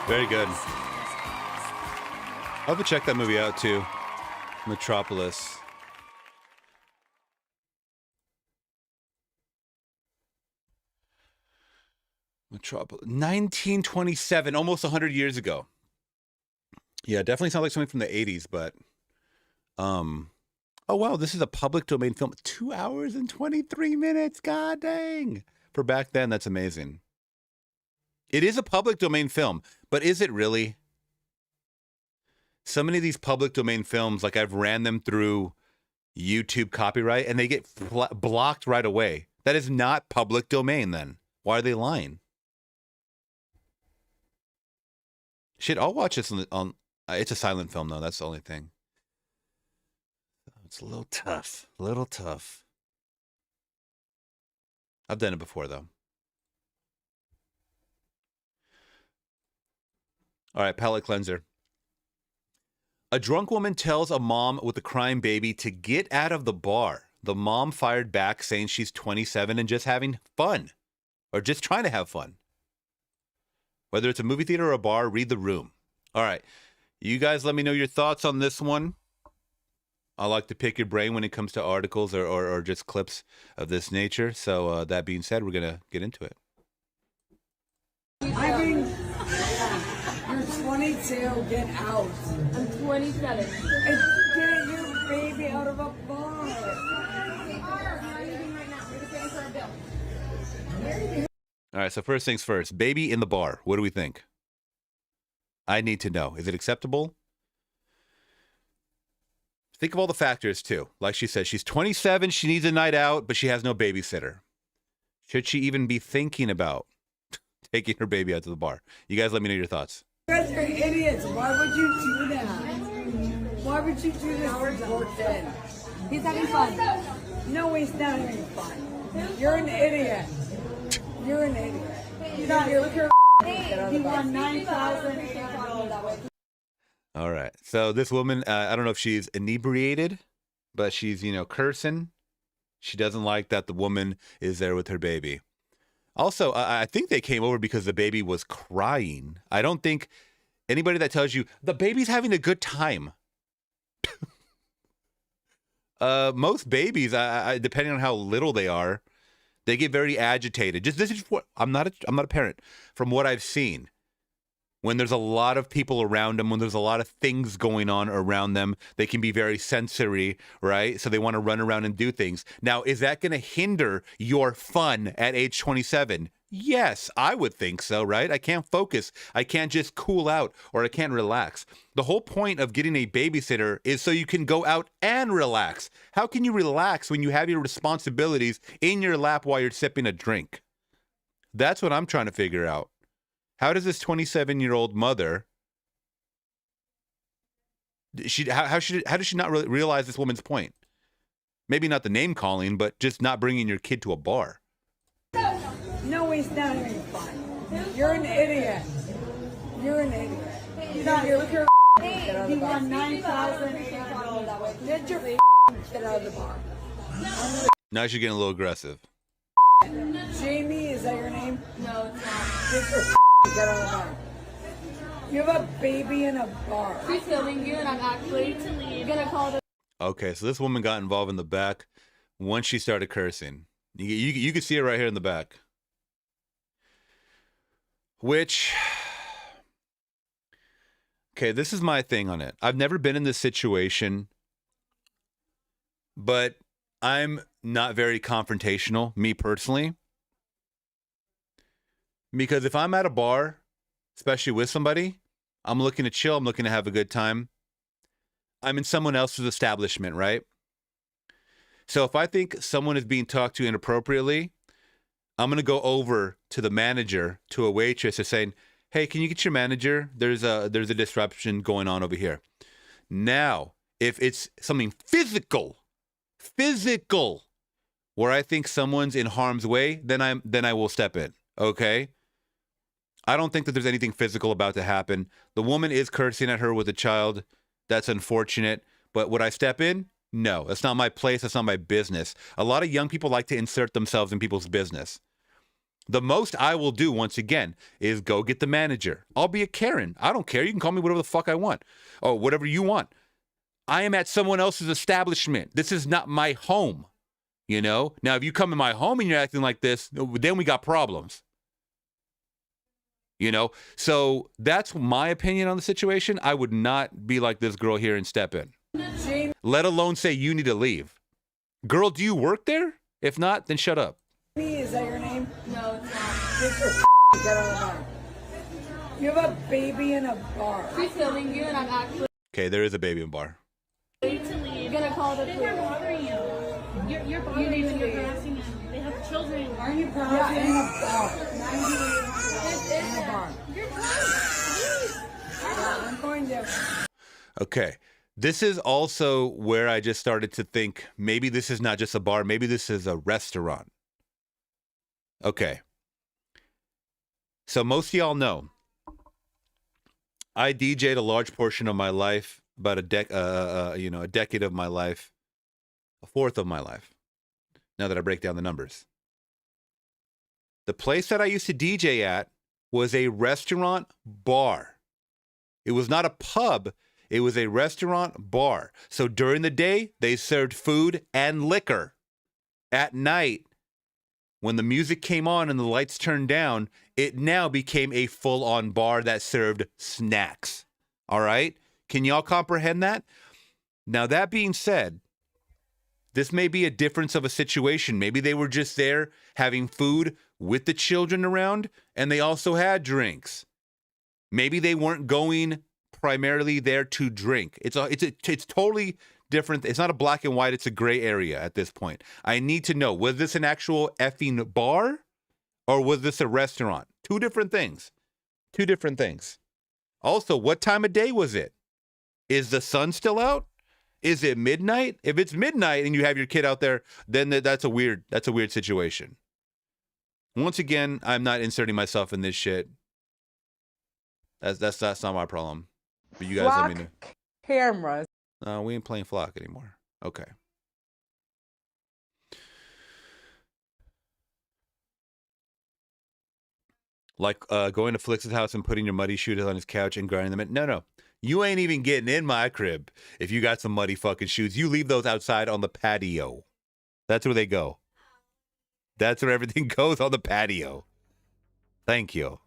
Very good. I'll have to check that movie out too. Metropolis. Metropolis. 1927, almost 100 years ago. Yeah, definitely sounds like something from the 80s, but oh wow, this is a public domain film. 2 hours and 23 minutes. God dang. For back then, that's amazing. It is a public domain film, but is it really? So many of these public domain films, like I've ran them through YouTube copyright and they get blocked right away. That is not public domain then. Why are they lying? Shit, I'll watch this on it's a silent film though. That's the only thing. It's a little tough. A little tough. I've done it before though. All right, palate cleanser. A drunk woman tells a mom with a crying baby to get out of the bar. The mom fired back saying she's 27 and just having fun. Or just trying to have fun. Whether it's a movie theater or a bar, read the room. All right. You guys let me know your thoughts on this one. I like to pick your brain when it comes to articles or just clips of this nature. So that being said, we're going to get into it. I mean, you're 22, get out. I'm 27. And get your baby out of a bar. All right, so first things first. Baby in the bar. What do we think? I need to know. Is it acceptable? Think of all the factors, too. Like she said, she's 27, she needs a night out, but she has no babysitter. Should she even be thinking about taking her baby out to the bar? You guys let me know your thoughts. You guys are idiots. Why would you do that? Why would you do this for 14? He's having fun. No, he's not having fun. You're an idiot. You're an idiot. He won $9,800. All right. So this woman, I don't know if she's inebriated, but she's, cursing. She doesn't like that the woman is there with her baby. Also, I think they came over because the baby was crying. I don't think anybody that tells you the baby's having a good time. Most babies, depending on how little they are, they get very agitated. This is what I'm not a parent. From what I've seen, when there's a lot of people around them, when there's a lot of things going on around them, they can be very sensory, right? So they want to run around and do things. Now, is that going to hinder your fun at age 27? Yes, I would think so, right? I can't focus. I can't just cool out or I can't relax. The whole point of getting a babysitter is so you can go out and relax. How can you relax when you have your responsibilities in your lap while you're sipping a drink? That's what I'm trying to figure out. How does this 27-year-old mother, how does she not really realize this woman's point? Maybe not the name calling, but just not bringing your kid to a bar. No, he's not having fun. You're an idiot. You're an idiot. He won $9,800. Get your shit out of the bar. Now she's getting a little aggressive. Jamie, is that your name? No, it's not. Get your get out of the bar. You have a baby in a bar. She's filming you, and I'm actually gonna call the. Okay, so this woman got involved in the back once she started cursing. You can see it right here in the back. Which, okay, this is my thing on it. I've never been in this situation, but I'm not very confrontational, me personally. Because if I'm at a bar, especially with somebody, I'm looking to chill, I'm looking to have a good time. I'm in someone else's establishment, right? So if I think someone is being talked to inappropriately, I'm going to go over to the manager, to a waitress, and saying, hey, can you get your manager? There's a disruption going on over here. Now, if it's something physical, where I think someone's in harm's way, then I will step in, okay? I don't think that there's anything physical about to happen. The woman is cursing at her with a child. That's unfortunate. But would I step in? No, that's not my place. That's not my business. A lot of young people like to insert themselves in people's business. The most I will do, once again, is go get the manager. I'll be a Karen. I don't care. You can call me whatever the fuck I want. Oh, whatever you want. I am at someone else's establishment. This is not my home. You know? Now, if you come in my home and you're acting like this, then we got problems. You know? So that's my opinion on the situation. I would not be like this girl here and step in. Let alone say you need to leave. Girl, do you work there? If not, then shut up. Is that your name? No, it's not. Get your get out of the bar. You have a baby in a bar. She's filming you, and I'm actually Okay, there is a baby in the bar. ready to leave. I'm gonna call the police. They're bothering you. You're bothering you and you're harassing them. They have children. Are you proud? Yeah, in a bar. 98 in a bar. You're please. Yeah, I'm going to. Okay. This is also where I just started to think maybe this is not just a bar, maybe this is a restaurant. Okay. So most of y'all know I DJ'd a large portion of my life, about a decade of my life, a fourth of my life. Now that I break down the numbers. The place that I used to DJ at was a restaurant bar. It was not a pub. It was a restaurant bar. So during the day, they served food and liquor. At night, when the music came on and the lights turned down, it now became a full-on bar that served snacks. All right? Can y'all comprehend that? Now, that being said, this may be a difference of a situation. Maybe they were just there having food with the children around, and they also had drinks. Maybe they weren't going primarily there to drink. It's totally different. It's not a black and white. It's a gray area at this point. I need to know, was this an actual effing bar or was this a restaurant? Two different things. Two different things. Also, what time of day was it? Is the sun still out? Is it midnight? If it's midnight and you have your kid out there, then that's a weird situation. Once again, I'm not inserting myself in this shit. That's not my problem. But you guys let me know. Cameras. No, we ain't playing Flock anymore. Okay. Like going to Flix's house and putting your muddy shoes on his couch and grinding them in. No. You ain't even getting in my crib if you got some muddy fucking shoes. You leave those outside on the patio. That's where they go. That's where everything goes, on the patio. Thank you.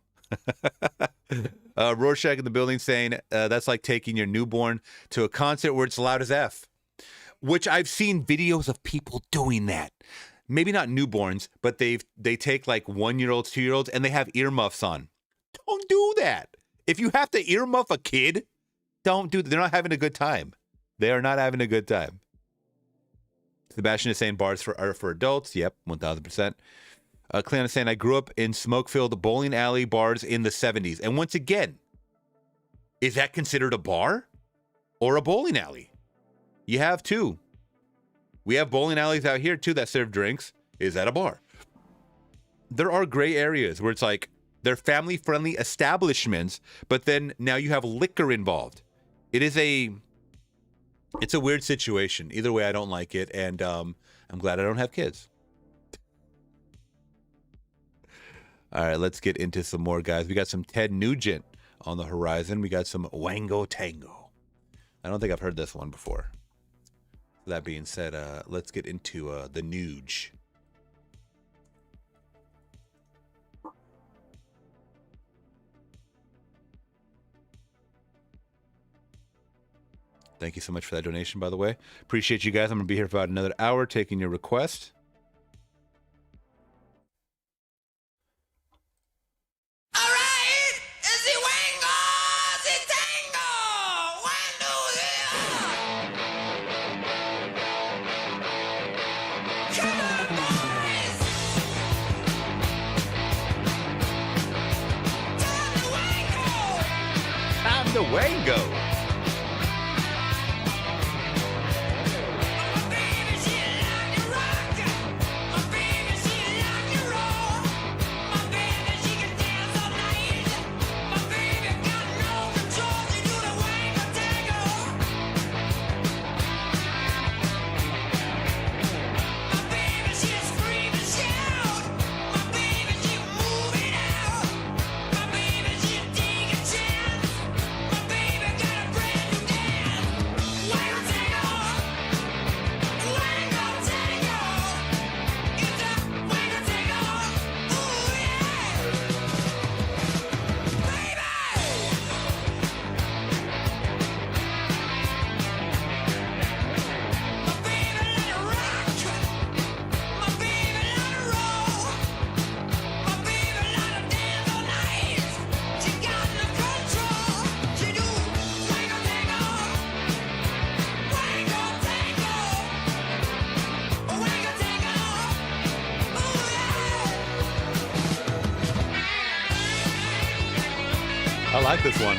Rorschach in the building saying that's like taking your newborn to a concert where it's loud as F. Which I've seen videos of people doing that. Maybe not newborns, but they take like 1-year-olds, 2-year-olds, and they have earmuffs on. Don't do that. If you have to earmuff a kid, don't do that. They're not having a good time. They are not having a good time. Sebastian is saying bars are for adults. Yep, 1,000%. Cleon is saying, I grew up in smoke-filled bowling alley bars in the 70s. And once again, is that considered a bar or a bowling alley? You have two. We have bowling alleys out here, too, that serve drinks. Is that a bar? There are gray areas where it's like they're family-friendly establishments, but then now you have liquor involved. It's a weird situation. Either way, I don't like it, and I'm glad I don't have kids. All right, let's get into some more, guys. We got some Ted Nugent on the horizon. We got some Wango Tango. I don't think I've heard this one before. That being said, let's get into the Nuge. Thank you so much for that donation, by the way. Appreciate you guys. I'm going to be here for about another hour taking your request. All right, it's the Wango, the Tango, Wango here. Come on, boys. Time to Wango. I like this one.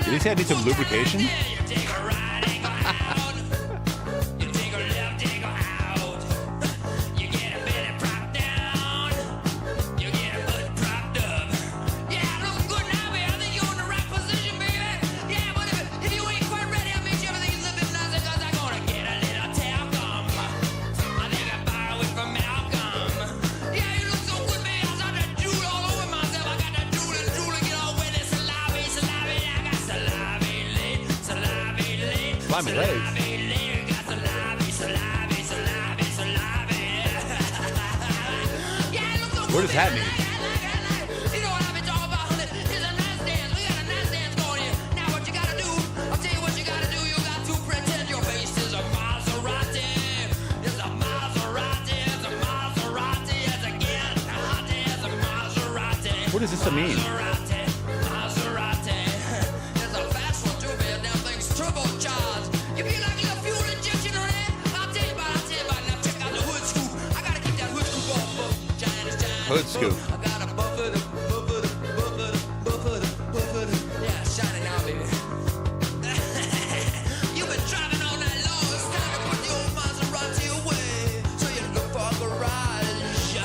Did he say I need some lubrication? My legs. What does that mean? What does this mean? Hood scoop. You've been driving all night long. It's time to put the old Maserati away. So you look for a garage.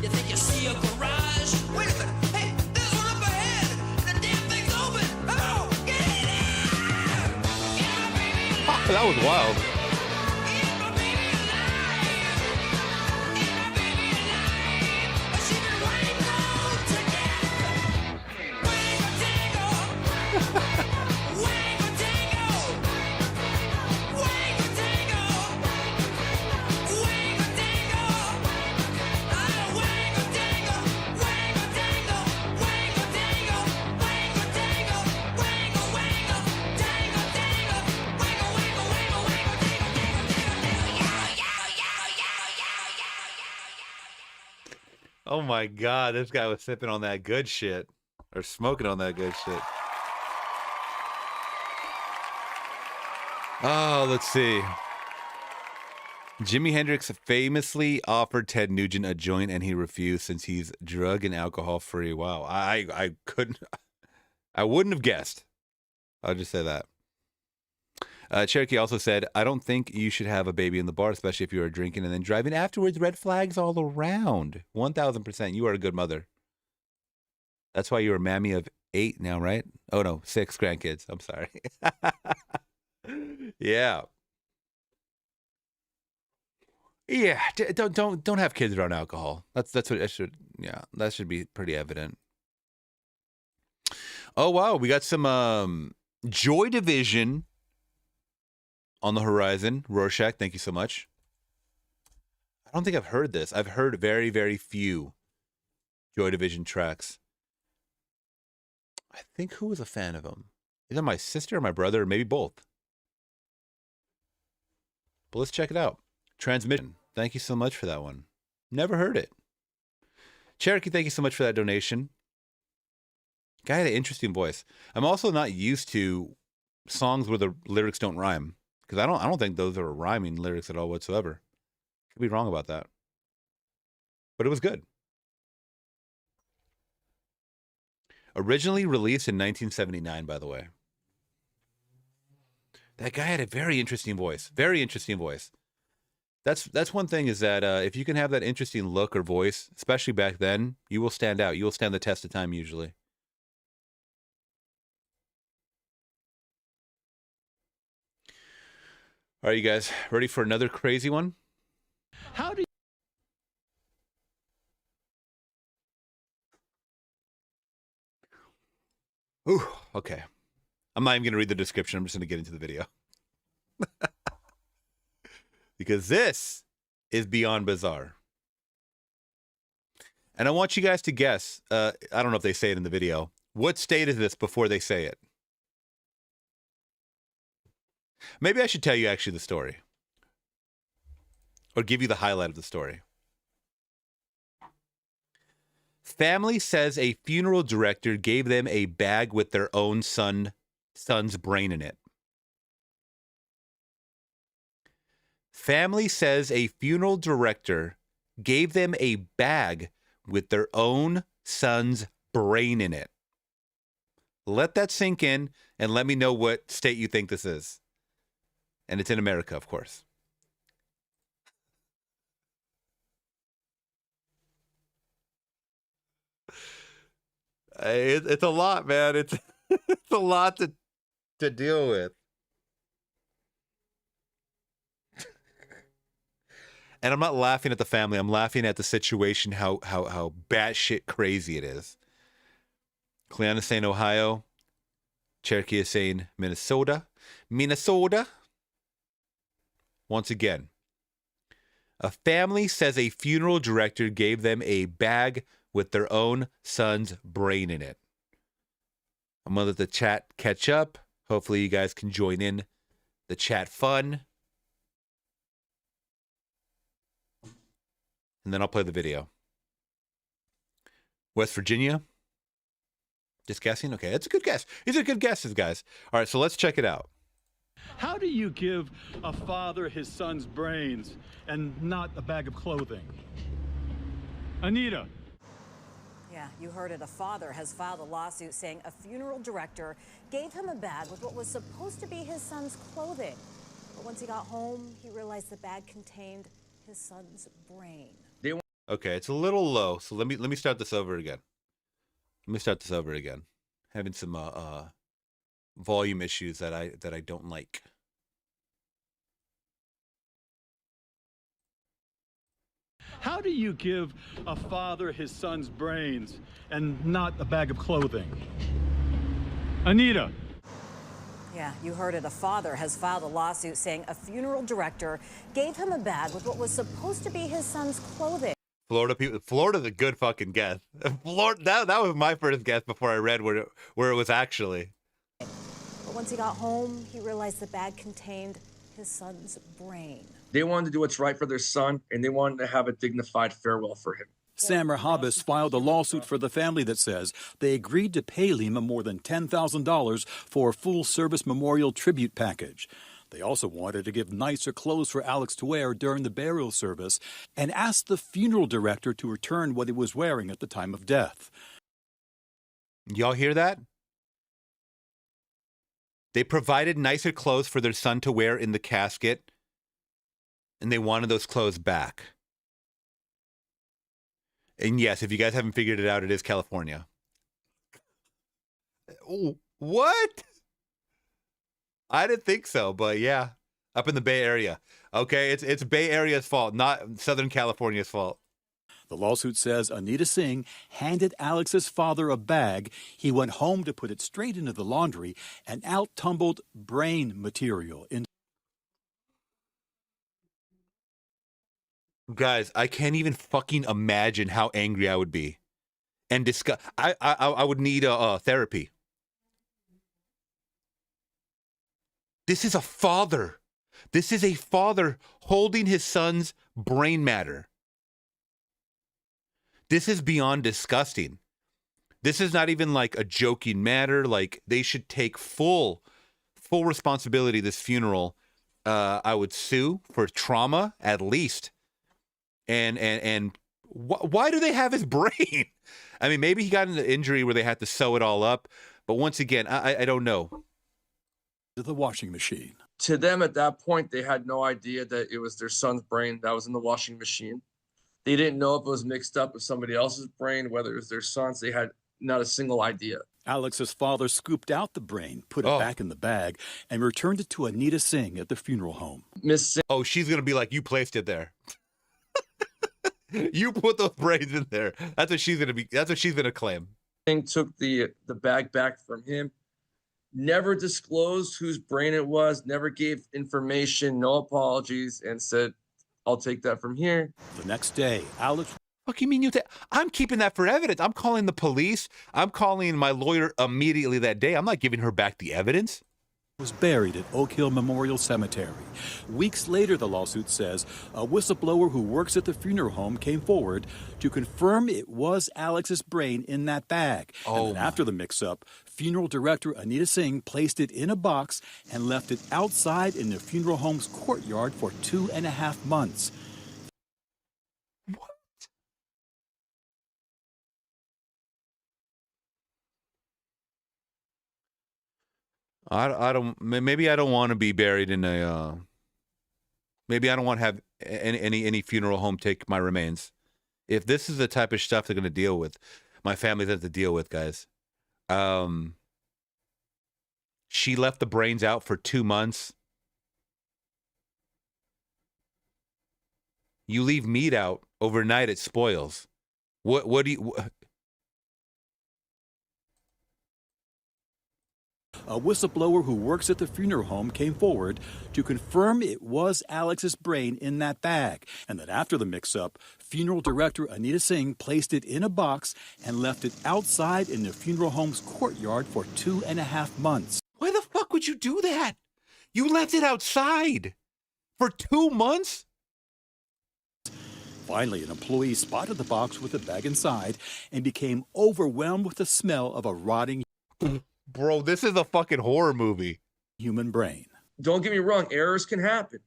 You think you see a garage? Wait a minute. Hey, there's one up ahead. And the damn thing's open. Oh, get in there! Oh, that was wild. Oh my God, this guy was sipping on that good shit. Or smoking on that good shit. Oh, let's see. Jimi Hendrix famously offered Ted Nugent a joint and he refused since he's drug and alcohol free. Wow. I wouldn't have guessed. I'll just say that. Cherokee also said, I don't think you should have a baby in the bar, especially if you are drinking and then driving afterwards. Red flags all around. 1,000%. You are a good mother. That's why you're a mammy of 8 now, right? Oh, no, 6 grandkids. I'm sorry. Yeah. Yeah. Don't have kids around alcohol. That's what it should. Yeah, that should be pretty evident. Oh, wow. We got some Joy Division on the horizon. Rorschach, thank you so much. I don't think I've heard this. I've heard very, very few Joy Division tracks. I think who was a fan of them? Either my sister or my brother, or maybe both. But let's check it out. Transmission. Thank you so much for that one. Never heard it. Cherokee, thank you so much for that donation. Guy had an interesting voice. I'm also not used to songs where the lyrics don't rhyme. Because I don't think those are rhyming lyrics at all whatsoever. Could be wrong about that. But it was good. Originally released in 1979, by the way. That guy had a very interesting voice. Very interesting voice. That's one thing is that if you can have that interesting look or voice, especially back then, you will stand out. You will stand the test of time usually. All right, you guys ready for another crazy one? How do you... Ooh, okay. I'm not even going to read the description. I'm just going to get into the video. Because this is beyond bizarre. And I want you guys to guess, I don't know if they say it in the video, what state is this before they say it? Maybe I should tell you actually the story. Or give you the highlight of the story. Family says a funeral director gave them a bag with their own son's brain in it. Family says a funeral director gave them a bag with their own son's brain in it. Let that sink in and let me know what state you think this is. And it's in America, of course. It's a lot, man. It's it's a lot to deal with. And I'm not laughing at the family. I'm laughing at the situation, how batshit crazy it is. Cleon is saying Ohio. Cherokee is saying Minnesota. Once again, a family says a funeral director gave them a bag with their own son's brain in it. I'm going to let the chat catch up. Hopefully you guys can join in the chat fun. And then I'll play the video. West Virginia? Just guessing? Okay, that's a good guess. These are good guesses, guys. All right, so let's check it out. How do you give a father his son's brains and not a bag of clothing? Anita. Yeah, you heard it. A father has filed a lawsuit saying a funeral director gave him a bag with what was supposed to be his son's clothing. But once he got home, he realized the bag contained his son's brain. Okay, it's a little low, so let me start this over again. Having some volume issues that I don't like. How do you give a father his son's brains and not a bag of clothing? Anita. Yeah, you heard it. A father has filed a lawsuit saying a funeral director gave him a bag with what was supposed to be his son's clothing. Florida people. Florida's a good fucking guess. Florida. That was my first guess before I read where it was actually. But once he got home, he realized the bag contained his son's brain. They wanted to do what's right for their son, and they wanted to have a dignified farewell for him. Samar Habas filed a lawsuit for the family that says they agreed to pay Lima more than $10,000 for a full-service memorial tribute package. They also wanted to give nicer clothes for Alex to wear during the burial service and asked the funeral director to return what he was wearing at the time of death. Y'all hear that? They provided nicer clothes for their son to wear in the casket, and they wanted those clothes back. And yes, if you guys haven't figured it out, it is California. What? I didn't think so, but yeah, up in the Bay Area. Okay, it's Bay Area's fault, not Southern California's fault. The lawsuit says Anita Singh handed Alex's father a bag. He went home to put it straight into the laundry, and out tumbled brain material. Guys, I can't even fucking imagine how angry I would be, and disgust. I would need a therapy. This is a father. This is a father holding his son's brain matter. This is beyond disgusting. This is not even like a joking matter. Like, they should take full responsibility of this funeral. I would sue for trauma at least. And why do they have his brain? I mean, maybe he got an injury where they had to sew it all up. But once again, I don't know. to the washing machine. To them at that point, they had no idea that it was their son's brain that was in the washing machine. They didn't know if it was mixed up with somebody else's brain, whether it was their son's. They had not a single idea. Alex's father scooped out the brain, put it back in the bag, and returned it to Anita Singh at the funeral home. Oh, she's going to be like, you placed it there. You put those brains in there. That's what she's going to be. That's what she's going to claim. Singh took the bag back from him. Never disclosed whose brain it was, never gave information, no apologies, and said, I'll take that from here. The next day, Alex... What do you mean I'm keeping that for evidence. I'm calling the police. I'm calling my lawyer immediately that day. I'm not giving her back the evidence. Was buried at Oak Hill Memorial Cemetery. Weeks later, the lawsuit says, a whistleblower who works at the funeral home came forward to confirm it was Alex's brain in that bag. And then after the mix-up, funeral director Anita Singh placed it in a box and left it outside in the funeral home's courtyard for 2.5 months. I don't. Maybe I don't want to be buried in a. Maybe I don't want to have any funeral home take my remains. If this is the type of stuff they're going to deal with, my family has to deal with, guys. She left the brains out for 2 months. You leave meat out overnight, it spoils. What do you? A whistleblower who works at the funeral home came forward to confirm it was Alex's brain in that bag, and that after the mix-up, funeral director Anita Singh placed it in a box and left it outside in the funeral home's courtyard for 2.5 months. Why the fuck would you do that? You left it outside for 2 months? Finally, an employee spotted the box with the bag inside and became overwhelmed with the smell of a rotting... Bro, this is a fucking horror movie. Human brain. Don't get me wrong, errors can happen.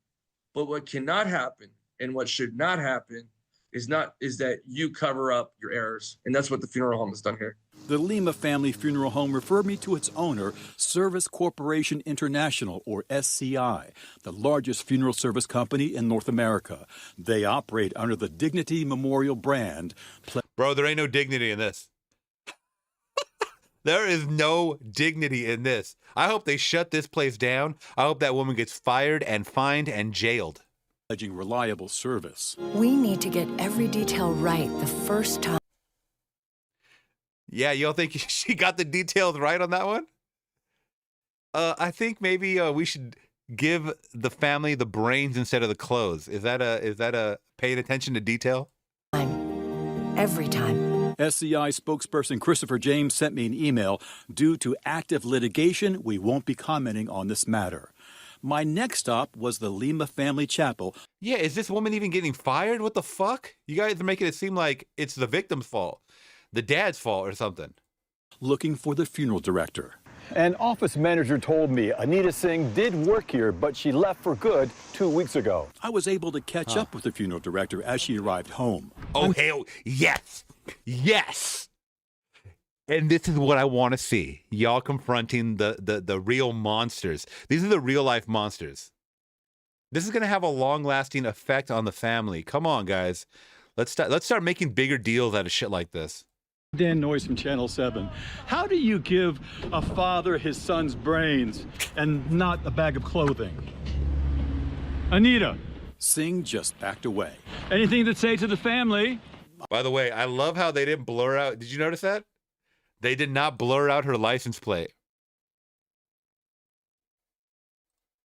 But what cannot happen and what should not happen is that you cover up your errors. And that's what the funeral home has done here. The Lima family funeral home referred me to its owner, Service Corporation International, or SCI, the largest funeral service company in North America. They operate under the Dignity Memorial brand. Bro, there ain't no dignity in this. There is no dignity in this. I hope they shut this place down. I hope that woman gets fired and fined and jailed. Reliable service. We need to get every detail right the first time. Yeah, y'all think she got the details right on that one? I think maybe we should give the family the brains instead of the clothes. Is that a paying attention to detail? Every time. SCI spokesperson Christopher James sent me an email. Due to active litigation, we won't be commenting on this matter. My next stop was the Lima Family Chapel. Yeah, is this woman even getting fired? What the fuck? You guys are making it seem like it's the victim's fault, the dad's fault or something. Looking for the funeral director. An office manager told me Anita Singh did work here, but she left for good 2 weeks ago. I was able to catch up with the funeral director as she arrived home. Oh, hell, yes. Yes. And this is what I want to see. Y'all confronting the real monsters. These are the real life monsters. This is going to have a long-lasting effect on the family. Come on, guys. Let's start making bigger deals out of shit like this. Dan Noyes from Channel 7. How do you give a father his son's brains and not a bag of clothing? Anita. Singh just backed away. Anything to say to the family? By the way, I love how they didn't blur out. Did you notice that? They did not blur out her license plate.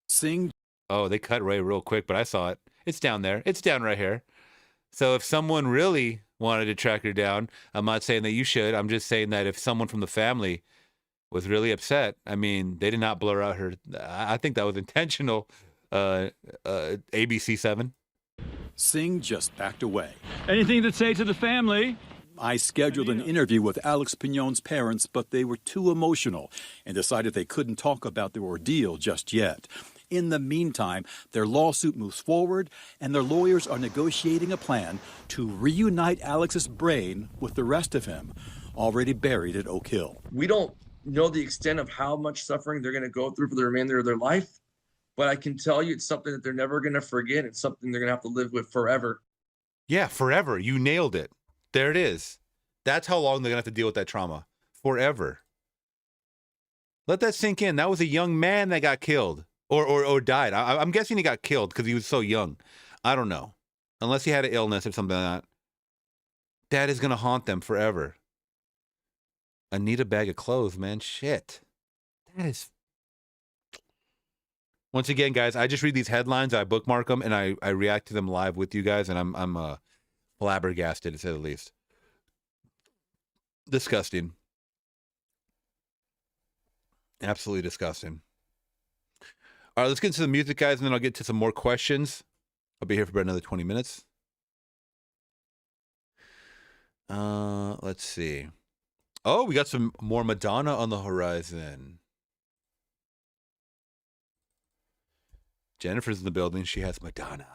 Singh. Oh, they cut Ray real quick, but I saw it. It's down there. It's down right here. So if someone really wanted to track her down, I'm not saying that you should. I'm just saying that if someone from the family was really upset, I mean, they did not blur out her. I think that was intentional. ABC 7. Singh just backed away. Anything to say to the family? I scheduled an interview with Alex Pignon's parents, but they were too emotional and decided they couldn't talk about their ordeal just yet. In the meantime, their lawsuit moves forward, and their lawyers are negotiating a plan to reunite Alex's brain with the rest of him, already buried at Oak Hill. We don't know the extent of how much suffering they're going to go through for the remainder of their life. But I can tell you it's something that they're never going to forget. It's something they're going to have to live with forever. Yeah, forever. You nailed it. There it is. That's how long they're going to have to deal with that trauma. Forever. Let that sink in. That was a young man that got killed or died. I'm guessing he got killed because he was so young. I don't know. Unless he had an illness or something like that. That is going to haunt them forever. I need a bag of clothes, man. Shit. That is... Once again, guys, I just read these headlines, I bookmark them, and I react to them live with you guys, and I'm flabbergasted, to say the least. Disgusting. Absolutely disgusting. All right, let's get into the music, guys, and then I'll get to some more questions. I'll be here for about another 20 minutes. Let's see. Oh, we got some more Madonna on the horizon. Jennifer's in the building. She has Madonna.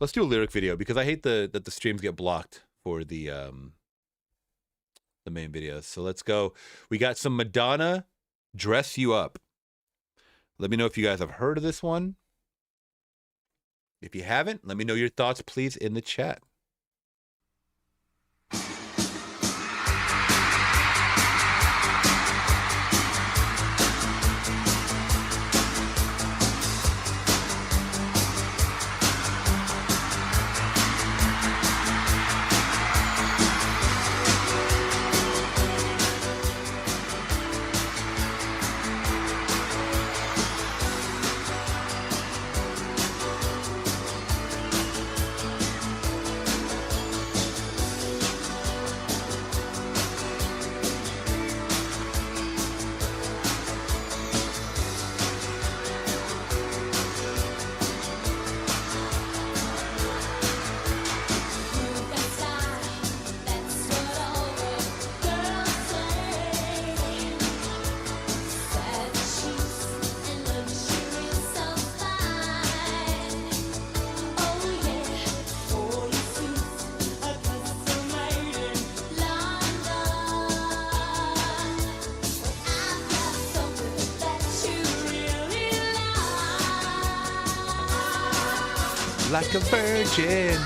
Let's do a lyric video because I hate that the streams get blocked for the main videos. So let's go. We got some Madonna, Dress You Up. Let me know if you guys have heard of this one. If you haven't, let me know your thoughts, please, in the chat. Like a virgin.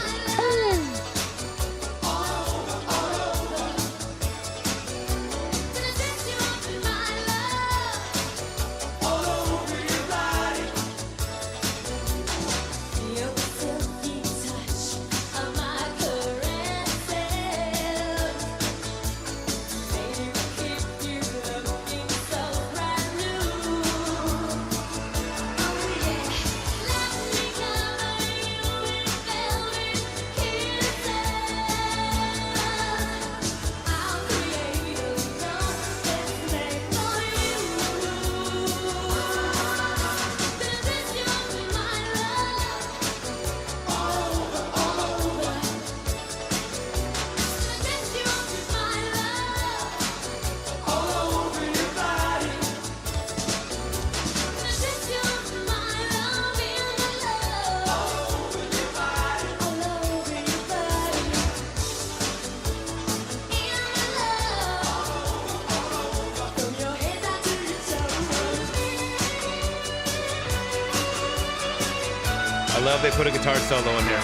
I love they put a guitar solo in here.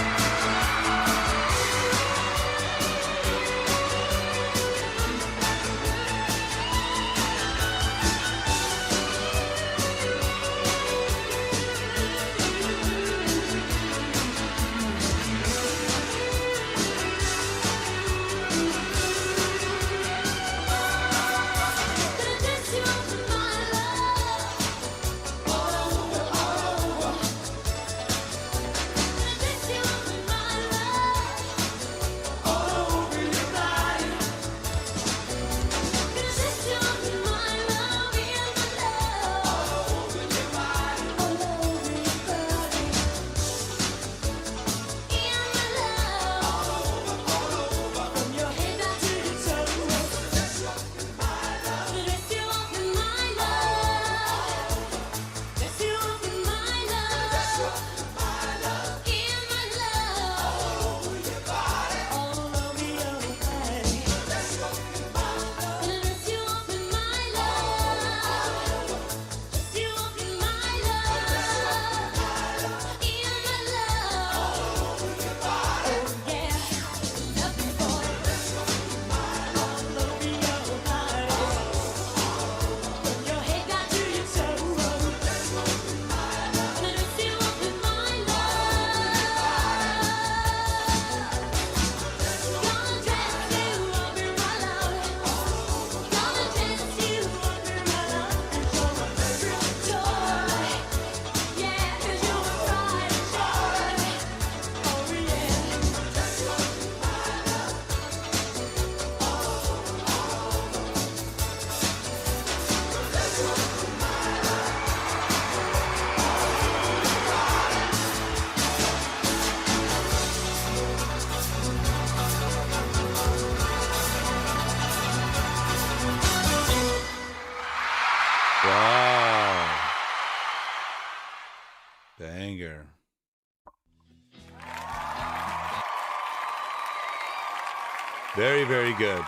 Very, very good.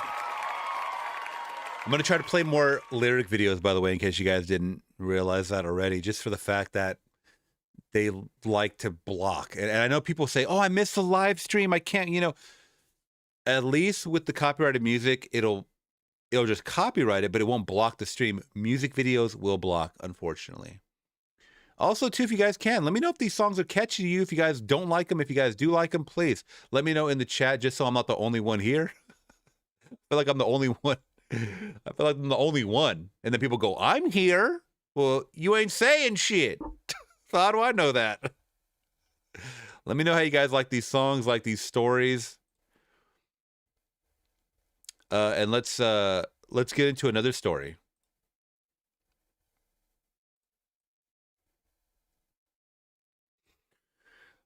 I'm going to try to play more lyric videos, by the way, in case you guys didn't realize that already, just for the fact that they like to block. And I know people say, oh, I missed the live stream. I can't, at least with the copyrighted music, it'll just copyright it, but it won't block the stream. Music videos will block, unfortunately. Also, too, if you guys can, let me know if these songs are catchy to you. If you guys don't like them, if you guys do like them, please let me know in the chat, just so I'm not the only one here. I feel like I'm the only one. I feel like I'm the only one. And then people go, I'm here. Well, you ain't saying shit. So how do I know that? Let me know how you guys like these songs, like these stories. And let's get into another story.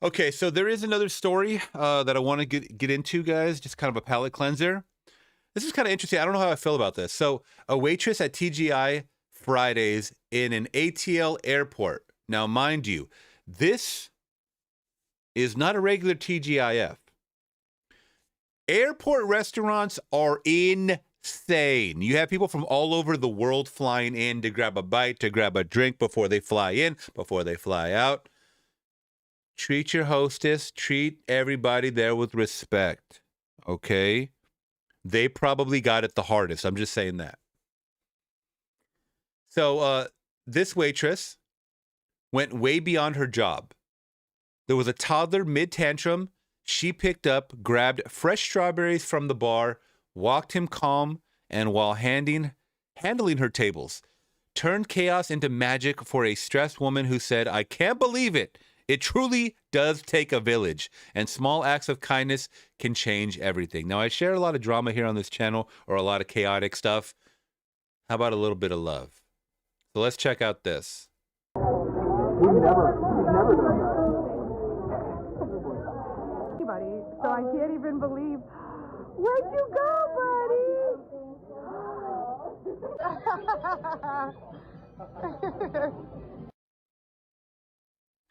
Okay, so there is another story that I want to get into, guys. Just kind of a palate cleanser. This is kind of interesting. I don't know how I feel about this. So, a waitress at TGI Fridays in an ATL airport. Now, mind you, this is not a regular TGIF. Airport restaurants are insane. You have people from all over the world flying in to grab a bite, to grab a drink before they fly in, before they fly out. Treat your hostess, treat everybody there with respect, okay? They probably got it the hardest. I'm just saying that. So this waitress went way beyond her job. There was a toddler mid-tantrum. She picked up, grabbed fresh strawberries from the bar, walked him calm, and while handling her tables, turned chaos into magic for a stressed woman who said, I can't believe it. It truly does take a village, and small acts of kindness can change everything. Now, I share a lot of drama here on this channel, or a lot of chaotic stuff. How about a little bit of love? So let's check out this. We've never done that. Buddy, so I can't even believe. Where'd you go, buddy?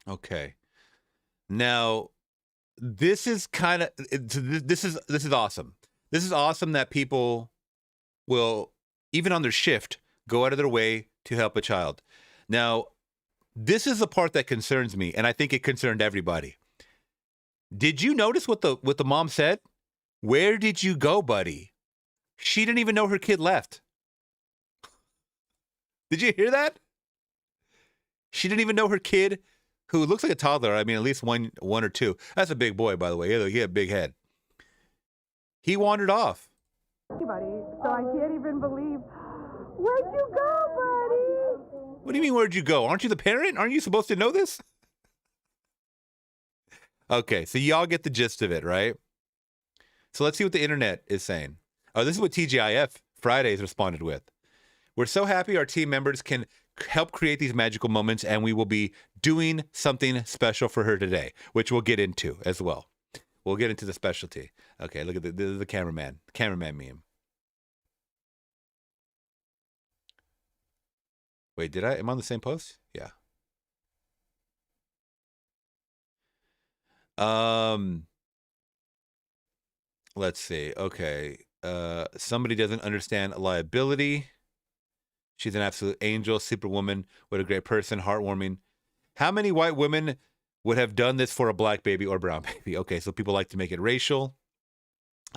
Okay. Now, this is kind of this is awesome. This is awesome that people will, even on their shift, go out of their way to help a child. Now, this is the part that concerns me, and I think it concerned everybody. Did you notice what the mom said? Where did you go, buddy? She didn't even know her kid left. Did you hear that? She didn't even know her kid, who looks like a toddler. I mean, at least one or two. That's a big boy, by the way. He had a big head. He wandered off. Buddy, so I can't even believe. Where'd you go, buddy? What do you mean, where'd you go? Aren't you the parent? Aren't you supposed to know this? Okay, so y'all get the gist of it, right? So let's see what the internet is saying. Oh, this is what TGIF Fridays responded with. We're so happy our team members can help create these magical moments, and we will be doing something special for her today, which we'll get into as well. We'll get into the specialty. Okay, look at the cameraman. Cameraman meme. Wait, am I on the same post? Yeah. Let's see. Okay. Somebody doesn't understand liability. She's an absolute angel, superwoman. What a great person, heartwarming. How many white women would have done this for a black baby or brown baby? Okay, so people like to make it racial.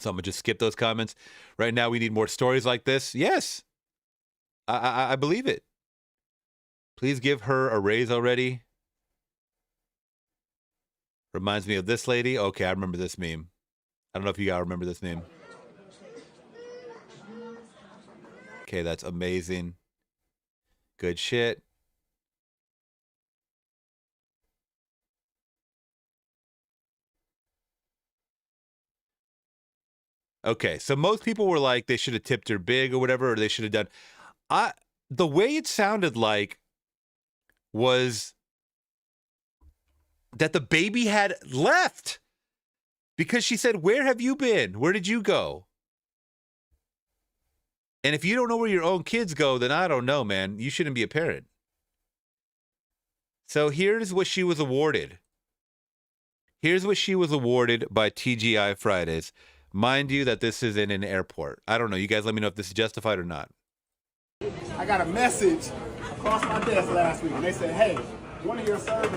So I'm going to just skip those comments. Right now, we need more stories like this. Yes, I believe it. Please give her a raise already. Reminds me of this lady. Okay, I remember this meme. I don't know if you guys remember this meme. Okay, that's amazing. Good shit. Okay, so most people were like they should have tipped her big or whatever, or they should have done. The way it sounded like was that the baby had left because she said, "Where have you been? Where did you go?" And if you don't know where your own kids go, then I don't know, man. You shouldn't be a parent. So here's what she was awarded. Here's what she was awarded by TGI Fridays Mind you that this is in an airport. I don't know. You guys let me know if this is justified or not. I got a message across my desk last week, and they said, hey, one of your servers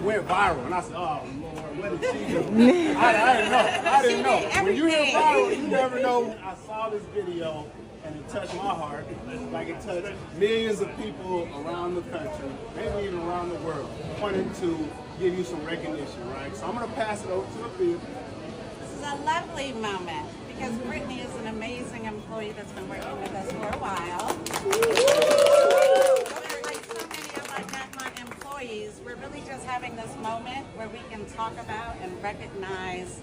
went viral. And I said, oh, Lord, what did she do? I didn't know. When you hear viral, you never know. I saw this video, and it touched my heart like it touched millions of people around the country, maybe even around the world, wanting to give you some recognition, right? So I'm going to pass it over to the field. This is a lovely moment because Brittany is an amazing employee that's been working with us for a while. Like so many of our Netmont employees, we're really just having this moment where we can talk about and recognize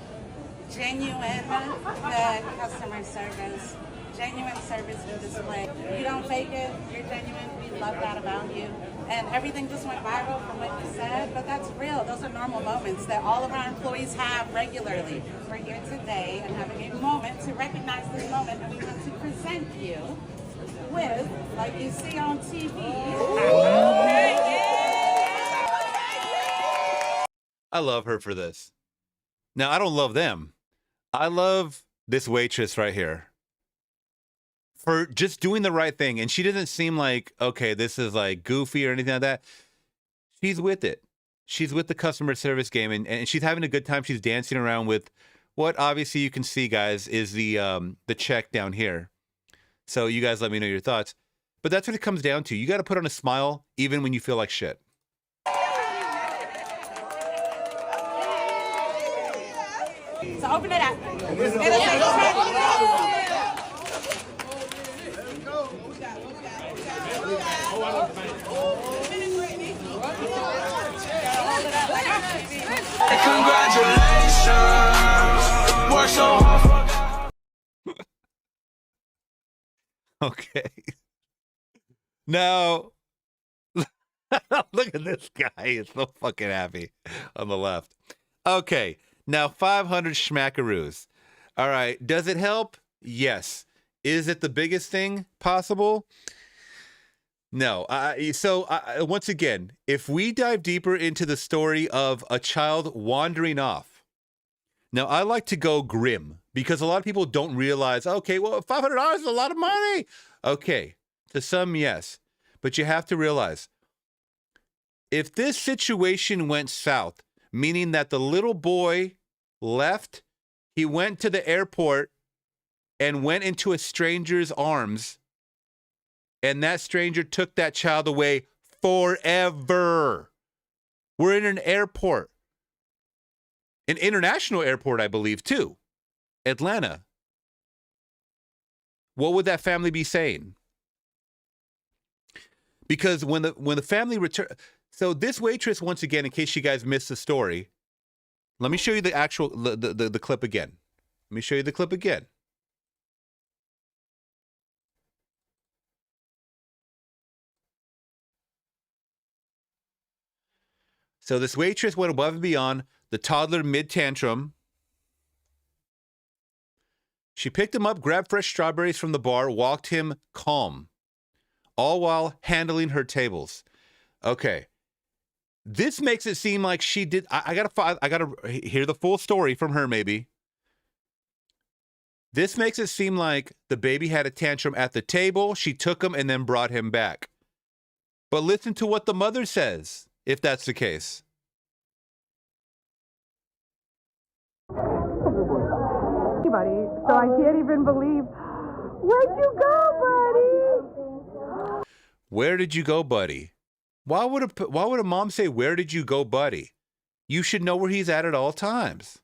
genuine good customer service, genuine service and display. You don't fake it, you're genuine. We love that about you. And everything just went viral from what you said, but that's real. Those are normal moments that all of our employees have regularly. We're here today and having a moment to recognize this moment, and we want to present you with, like you see on TV. I love her for this. Now, I don't love them. I love this waitress right here for just doing the right thing. And she doesn't seem like, okay, this is like goofy or anything like that. She's with it. She's with the customer service game, and she's having a good time. She's dancing around with what obviously you can see, guys, is the check down here. So you guys let me know your thoughts. But that's what it comes down to. You got to put on a smile even when you feel like shit. So open it up. It'll say check. Congratulations. Work so hard. Okay. Now, look at this guy. He's so fucking happy on the left. Okay. Now, 500 schmackaroos. All right. Does it help? Yes. Is it the biggest thing possible? No. Once again, if we dive deeper into the story of a child wandering off, now I like to go grim because a lot of people don't realize, okay, well, $500 is a lot of money. Okay. To some, yes. But you have to realize, if this situation went south, meaning that the little boy left, he went to the airport and went into a stranger's arms, and that stranger took that child away forever. We're in an airport. An international airport, I believe, too. Atlanta. What would that family be saying? Because when the family return, so this waitress, once again, in case you guys missed the story, let me show you the actual the clip again. Let me show you the clip again. So this waitress went above and beyond the toddler mid-tantrum. She picked him up, grabbed fresh strawberries from the bar, walked him calm, all while handling her tables. Okay. This makes it seem like she did. I gotta hear the full story from her, maybe. This makes it seem like the baby had a tantrum at the table. She took him and then brought him back. But listen to what the mother says, if that's the case. Buddy, so I can't even believe. Where'd you go, buddy? Where did you go, buddy? Why would a mom say, where did you go, buddy? You should know where he's at all times.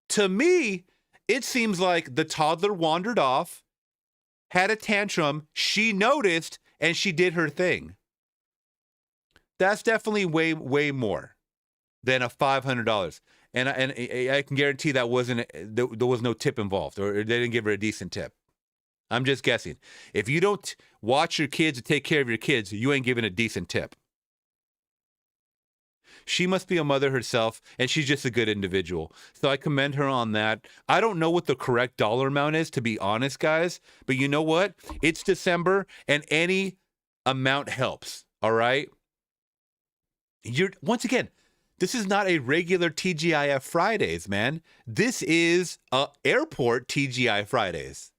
To me, it seems like the toddler wandered off, had a tantrum, she noticed, and she did her thing. That's definitely way more than a $500. And I can guarantee there was no tip involved, or they didn't give her a decent tip. I'm just guessing. If you don't watch your kids and take care of your kids, you ain't giving a decent tip. She must be a mother herself, and she's just a good individual. So I commend her on that. I don't know what the correct dollar amount is, to be honest, guys. But you know what? It's December, and any amount helps, all right? Once again, This is not a regular TGIF Fridays, man. This is airport TGI Fridays.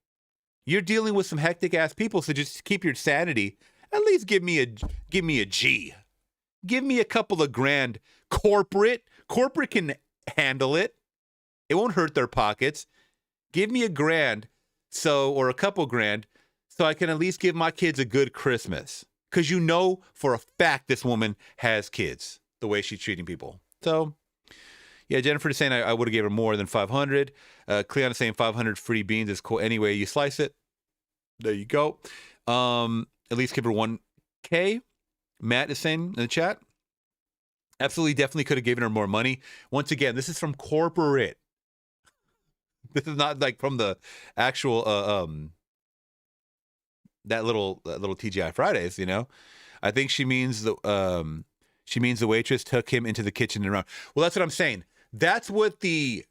You're dealing with some hectic ass people, so just keep your sanity. At least give me a G. Give me a couple of grand. Corporate can handle it. It won't hurt their pockets. Give me $1,000, or a couple grand, so I can at least give my kids a good Christmas. Because you know for a fact this woman has kids, the way she's treating people. So, yeah, Jennifer is saying I would have gave her more than 500. Cleon is saying 500 free beans is cool. Anyway, you slice it. There you go. At least give her 1K. Matt is saying in the chat. Absolutely, definitely could have given her more money. Once again, this is from corporate. This is not like from the actual that little TGI Fridays, you know. I think she means the waitress took him into the kitchen and around. Well, that's what I'm saying. That's what the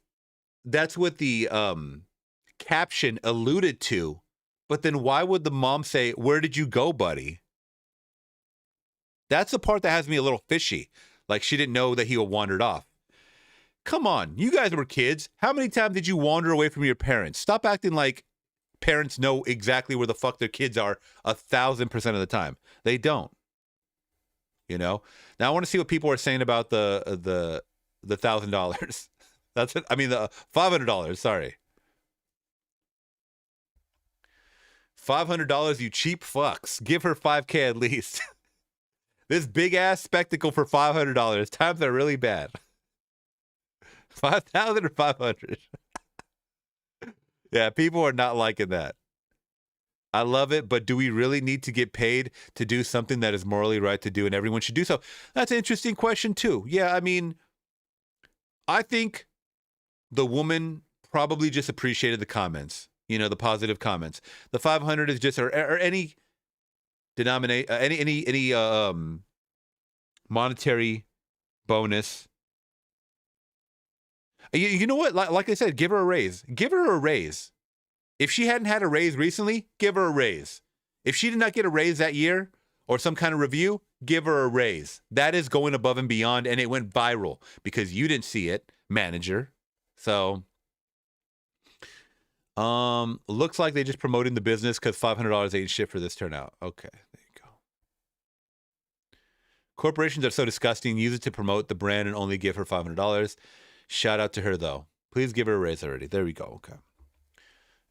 caption alluded to. But then why would the mom say, "Where did you go, buddy?" That's the part that has me a little fishy. Like she didn't know that he wandered off. Come on, you guys were kids. How many times did you wander away from your parents? Stop acting like parents know exactly where the fuck their kids are 1,000% of the time. They don't. You know. Now I want to see what people are saying about the $1,000. That's it. I mean the $500. Sorry. $500, you cheap fucks. Give her 5K at least. This big ass spectacle for $500. Times are really bad. 5,000 or 500. Yeah, people are not liking that. I love it, but do we really need to get paid to do something that is morally right to do and everyone should do so? That's an interesting question too. Yeah, I mean, I think the woman probably just appreciated the comments, you know, the positive comments. The 500 is just, or any denominate, any monetary bonus. You know what? Like I said, give her a raise. Give her a raise. If she hadn't had a raise recently, give her a raise. If she did not get a raise that year or some kind of review, give her a raise. That is going above and beyond, and it went viral because you didn't see it, manager. So, looks like they just promoting the business because $500 ain't shit for this turnout. Okay, there you go. Corporations are so disgusting. Use it to promote the brand and only give her $500. Shout out to her, though. Please give her a raise already. There we go. Okay.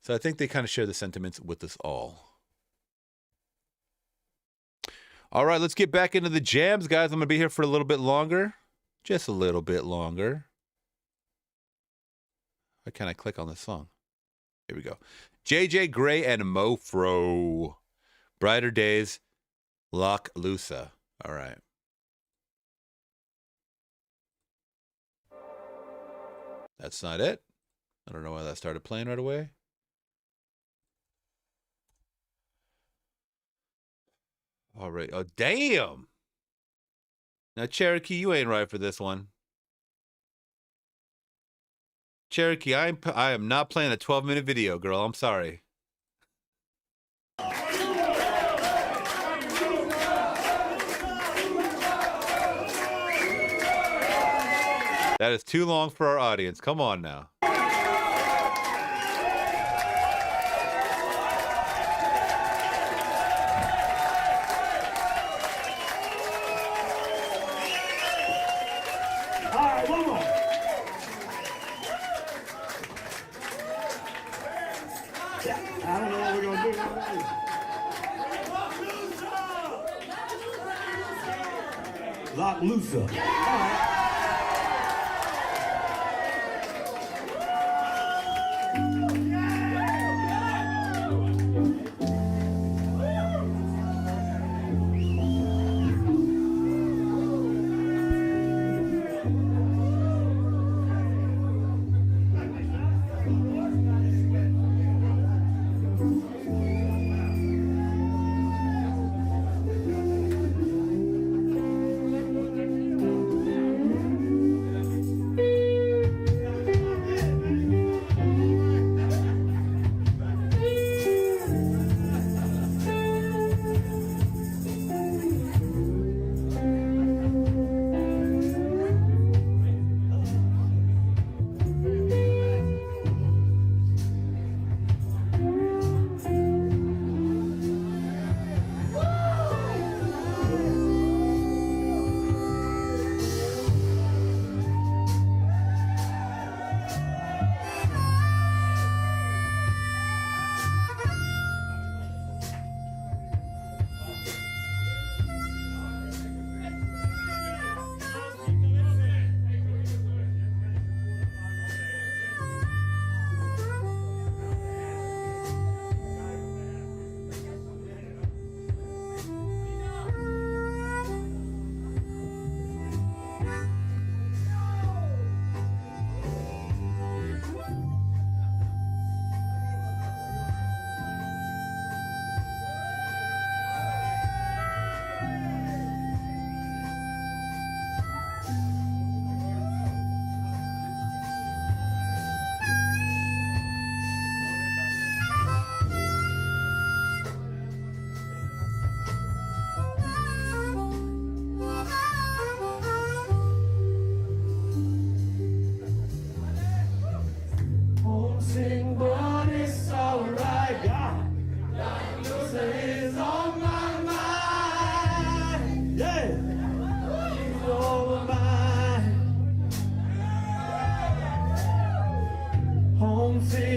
So I think they kind of share the sentiments with us all. All right, let's get back into the jams, guys. I'm going to be here for a little bit longer. Just a little bit longer. Why can't I click on this song? Here we go. JJ Gray and Mofro. Brighter Days. Lochloosa. All right. That's not it. I don't know why that started playing right away. All right. Oh, damn. Now, Cherokee, you ain't right for this one. Cherokee, I am not playing a 12-minute video, girl. I'm sorry. That is too long for our audience. Come on now. Lochloosa.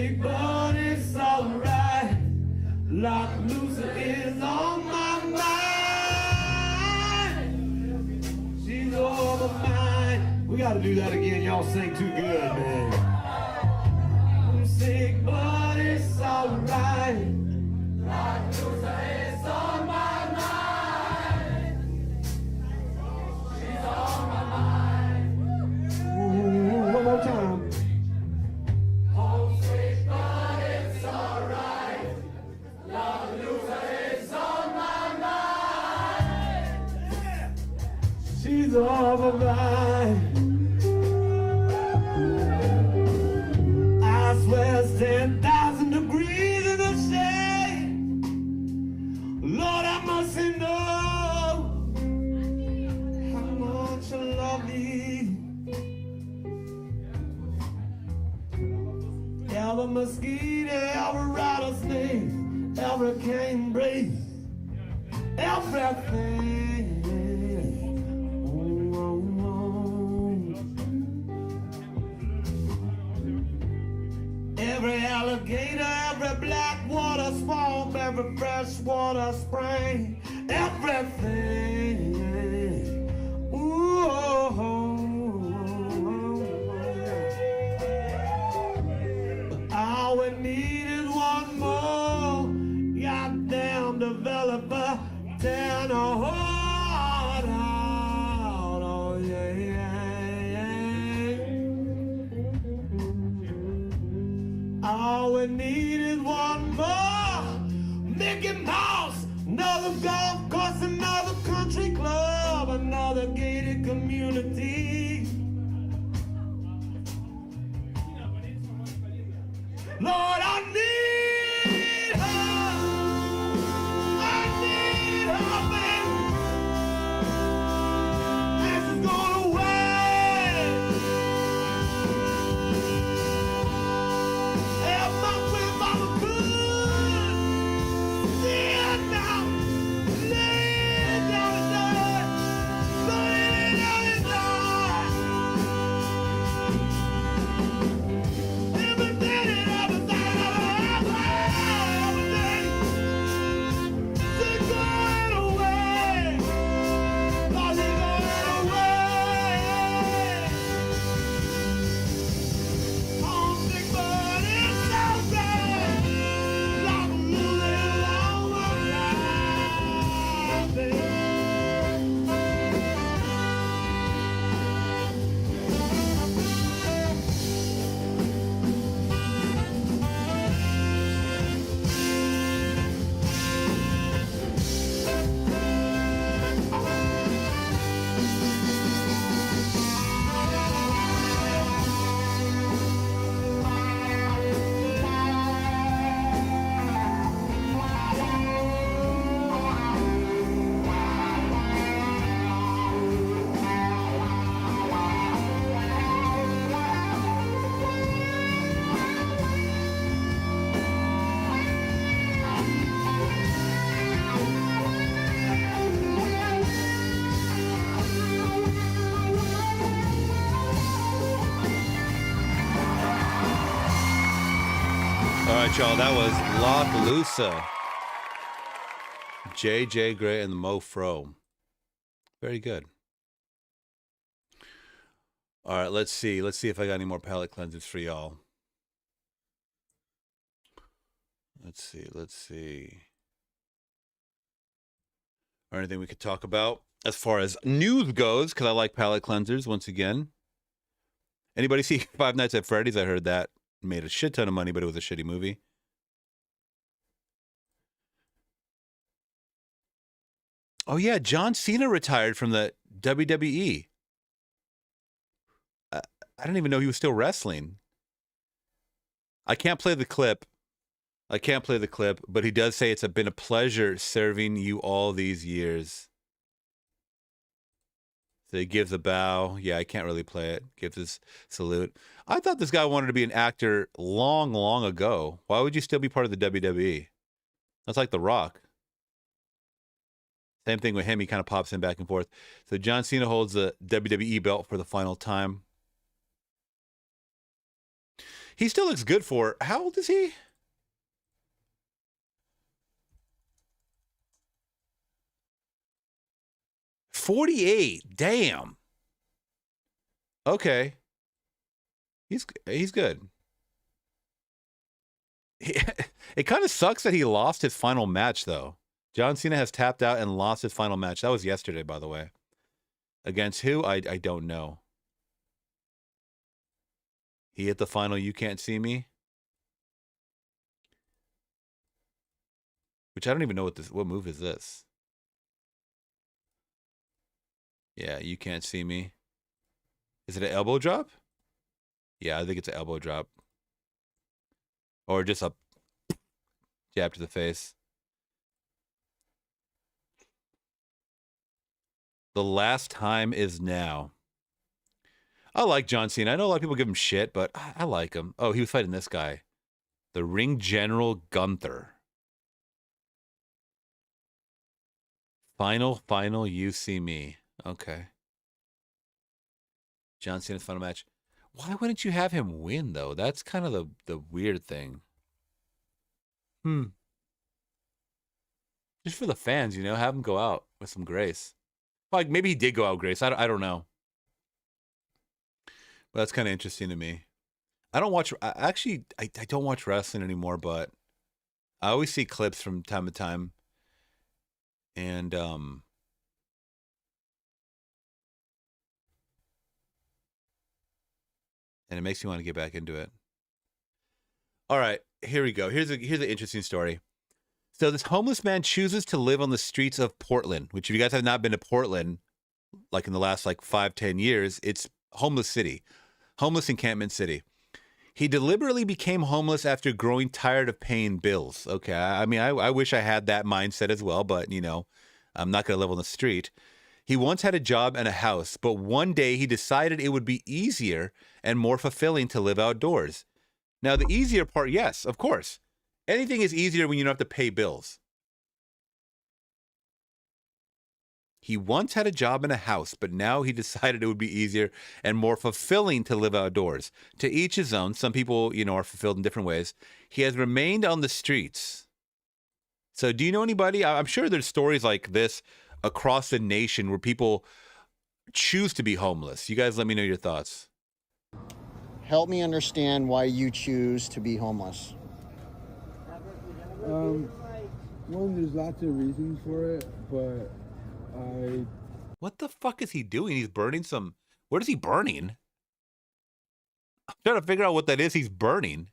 Homesick, but it's alright. Lochloosa is on my mind. She's on my mind. We gotta do that again. Y'all sing too good, man. Homesick, but it's alright. Lochloosa is on my mind. She's on my mind. Ooh, one more time. Homesick, but it's alright. Lochloosa is on my mind. She's on my mind. I swear it's 10,000 degrees in the shade. Lord, I must know how much I love you. Every mosquito, every rattlesnake, every cane breeze, everything. Every alligator, every black water swamp, every freshwater spring, everything. Ooh, but all we need is one more goddamn developer down a hard out. Oh, yeah, yeah, yeah. All we need is one more Mickey Mouse, another golf course, another country club, another gated community. Lord, I need her. I need her, baby. And she's gone away. If my grandmama could see her now, lay down and die, lay down and die. Every day and every day, she's going away. Lord, she's going away. Homesick, but it's so bad. Like losing all my life, baby. All right, y'all. That was Lochloosa. J.J. Gray and the Mofro. Very good. All right, let's see. Let's see if I got any more palate cleansers for y'all. Let's see. Or anything we could talk about as far as news goes, because I like palate cleansers once again. Anybody see Five Nights at Freddy's? I heard that made a shit ton of money, but it was a shitty movie. Oh, yeah, John Cena retired from the WWE. I didn't even know he was still wrestling. I can't play the clip. But he does say it's been a pleasure serving you all these years. So he gives a bow. Yeah, I can't really play it. Gives his salute. I thought this guy wanted to be an actor long, long ago. Why would you still be part of the WWE? That's like The Rock. Same thing with him. He kind of pops in back and forth. So John Cena holds the WWE belt for the final time. He still looks good for, how old is he? $48. Damn. Okay. He's good. It kind of sucks that he lost his final match, though. John Cena has tapped out and lost his final match. That was yesterday, by the way. Against who? I don't know. He hit the final You Can't See Me. Which I don't even know what move is this. Yeah, You Can't See Me. Is it an elbow drop? Yeah, I think it's an elbow drop. Or just a jab to the face. The last time is now. I like John Cena. I know a lot of people give him shit, but I like him. Oh, he was fighting this guy. The Ring General Gunther. Final, You See Me. Okay. John Cena's final match. Why wouldn't you have him win, though? That's kind of the weird thing. Just for the fans, you know? Have him go out with some grace. Like, maybe he did go out grace. I don't know. But that's kind of interesting to me. I don't watch... Actually, I don't watch wrestling anymore, but I always see clips from time to time. And, and it makes me want to get back into it. All right, here we go. Here's an interesting story. So this homeless man chooses to live on the streets of Portland, which if you guys have not been to Portland, like in the last 5-10 years, it's homeless city, homeless encampment city. He deliberately became homeless after growing tired of paying bills. Okay, I mean, I wish I had that mindset as well, but, you know, I'm not going to live on the street. He once had a job and a house, but one day he decided it would be easier and more fulfilling to live outdoors. Now, the easier part, yes, of course. Anything is easier when you don't have to pay bills. He once had a job and a house, but now he decided it would be easier and more fulfilling to live outdoors. To each his own. Some people, you know, are fulfilled in different ways. He has remained on the streets. So do you know anybody? I'm sure there's stories like this across the nation where people choose to be homeless. You guys let me know your thoughts. Help me understand why you choose to be homeless. One, there's lots of reasons for it, but What the fuck is he doing? He's burning some... What is he burning? I'm trying to figure out what that is he's burning.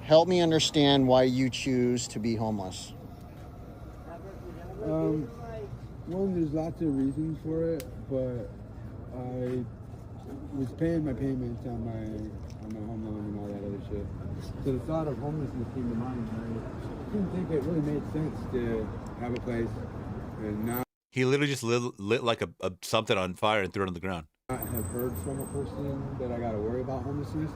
Help me understand why you choose to be homeless. One, there's lots of reasons for it, but I was paying my payments on my home loan and all that other shit. So the thought of homelessness came to mind, and I didn't think it really made sense to have a place and not... He literally just lit like a something on fire and threw it on the ground. I have heard from a person that I got to worry about homelessness.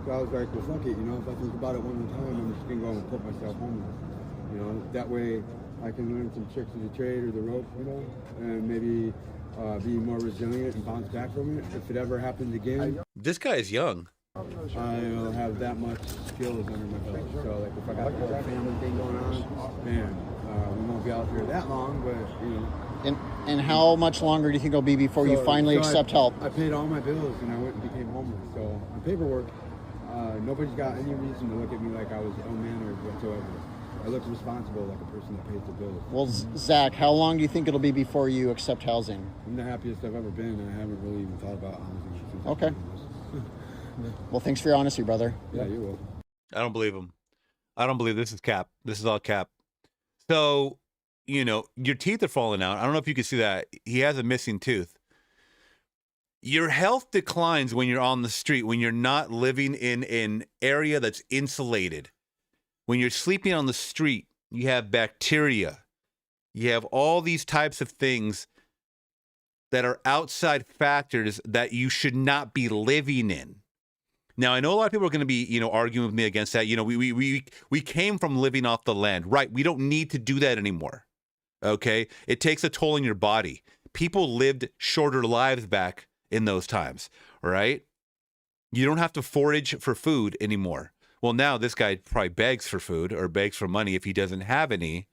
So I was like, well, fuck it, you know, if I think about it one more time, I'm just going to go and put myself homeless. You know, that way I can learn some tricks of the trade or the rope, you know, and maybe be more resilient and bounce back from it. If it ever happens again. This guy is young. I'll have that much skills under my belt. So, like, if I got the whole family thing going on, man, we won't be out here that long, but, you know. And how much longer do you think it'll be before you finally accept help? I paid all my bills and I went and became homeless. So on paperwork, nobody's got any reason to look at me like I was ill-mannered whatsoever. I look responsible, like a person that pays the bills. Well, Zach, how long do you think it'll be before you accept housing? I'm the happiest I've ever been, and I haven't really even thought about housing since Okay. Well, thanks for your honesty, brother. Yeah, you're welcome. I don't believe him. I don't believe this is cap. This is all cap. So, you know, your teeth are falling out. I don't know if you can see that. He has a missing tooth. Your health declines when you're on the street, when you're not living in an area that's insulated. When you're sleeping on the street, you have bacteria. You have all these types of things that are outside factors that you should not be living in. Now, I know a lot of people are going to be, you know, arguing with me against that. You know, we came from living off the land, right? We don't need to do that anymore. Okay? It takes a toll on your body. People lived shorter lives back in those times, right? You don't have to forage for food anymore. Well, now this guy probably begs for food or begs for money if he doesn't have any.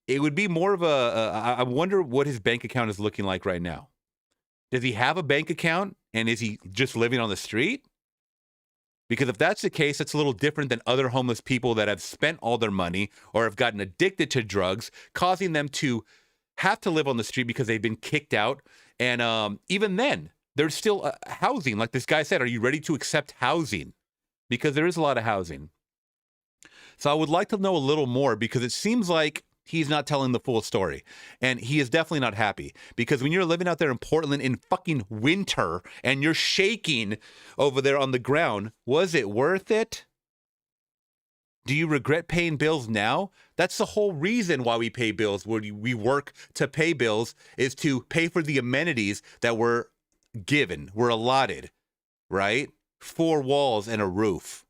It would be more of I wonder what his bank account is looking like right now. Does he have a bank account and is he just living on the street? Because if that's the case, it's a little different than other homeless people that have spent all their money or have gotten addicted to drugs, causing them to have to live on the street because they've been kicked out. And even then, there's still housing. Like this guy said, are you ready to accept housing? Because there is a lot of housing. So I would like to know a little more because it seems like he's not telling the full story. And he is definitely not happy. Because when you're living out there in Portland in fucking winter and you're shaking over there on the ground, was it worth it? Do you regret paying bills now? That's the whole reason why we pay bills. We work to pay bills is to pay for the amenities that we're given, we're allotted, right? 4 walls and a roof.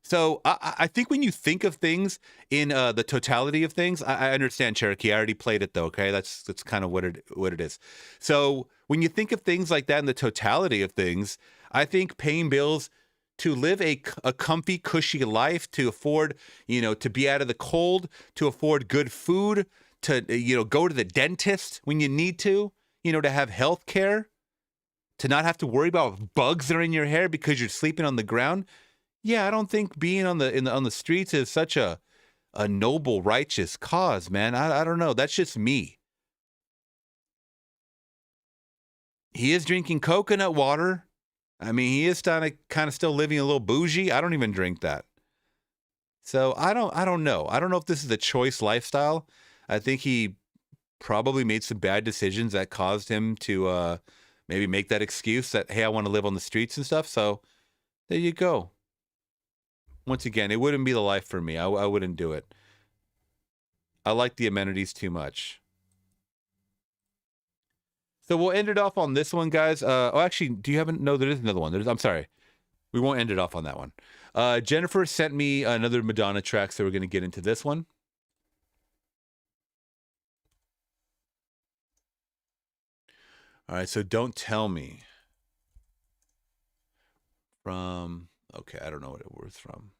So I think when you think of things in the totality of things, I understand Cherokee. I already played it though. Okay, that's kind of what it is. So when you think of things like that in the totality of things, I think paying bills to live a comfy, cushy life, to afford, to be out of the cold, to afford good food, to go to the dentist when you need to have health care, to not have to worry about bugs that are in your hair because you're sleeping on the ground. Yeah, I don't think being on the streets is such a noble, righteous cause, man. I don't know. That's just me. He is drinking coconut water. I mean, he is kind of still living a little bougie. I don't even drink that. So I don't know. I don't know if this is a choice lifestyle. I think he probably made some bad decisions that caused him to maybe make that excuse that, hey, I want to live on the streets and stuff. So there you go. Once again, it wouldn't be the life for me. I wouldn't do it. I like the amenities too much. So we'll end it off on this one, guys. Actually, do you have no? There is another one. I'm sorry. We won't end it off on that one. Jennifer sent me another Madonna track, so we're going to get into this one. All right, so Don't Tell Me. From, okay, I don't know what it was from.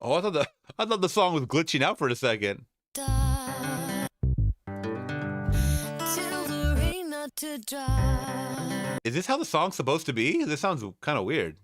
Oh, I thought the song was glitching out for a second. Is this how the song's supposed to be? This sounds kind of weird.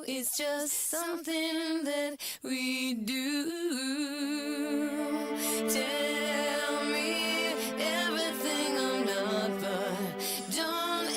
It's just something that we do. Tell me everything I'm not, but don't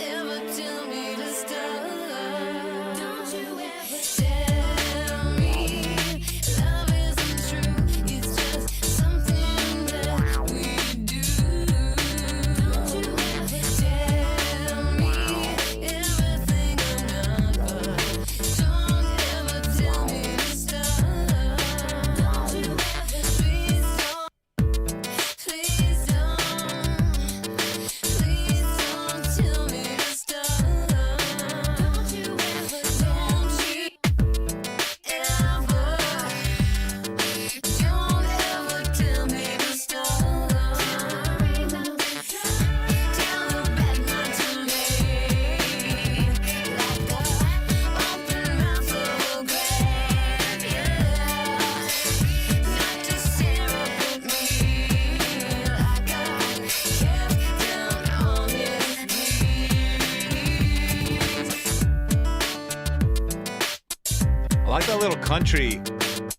like that little country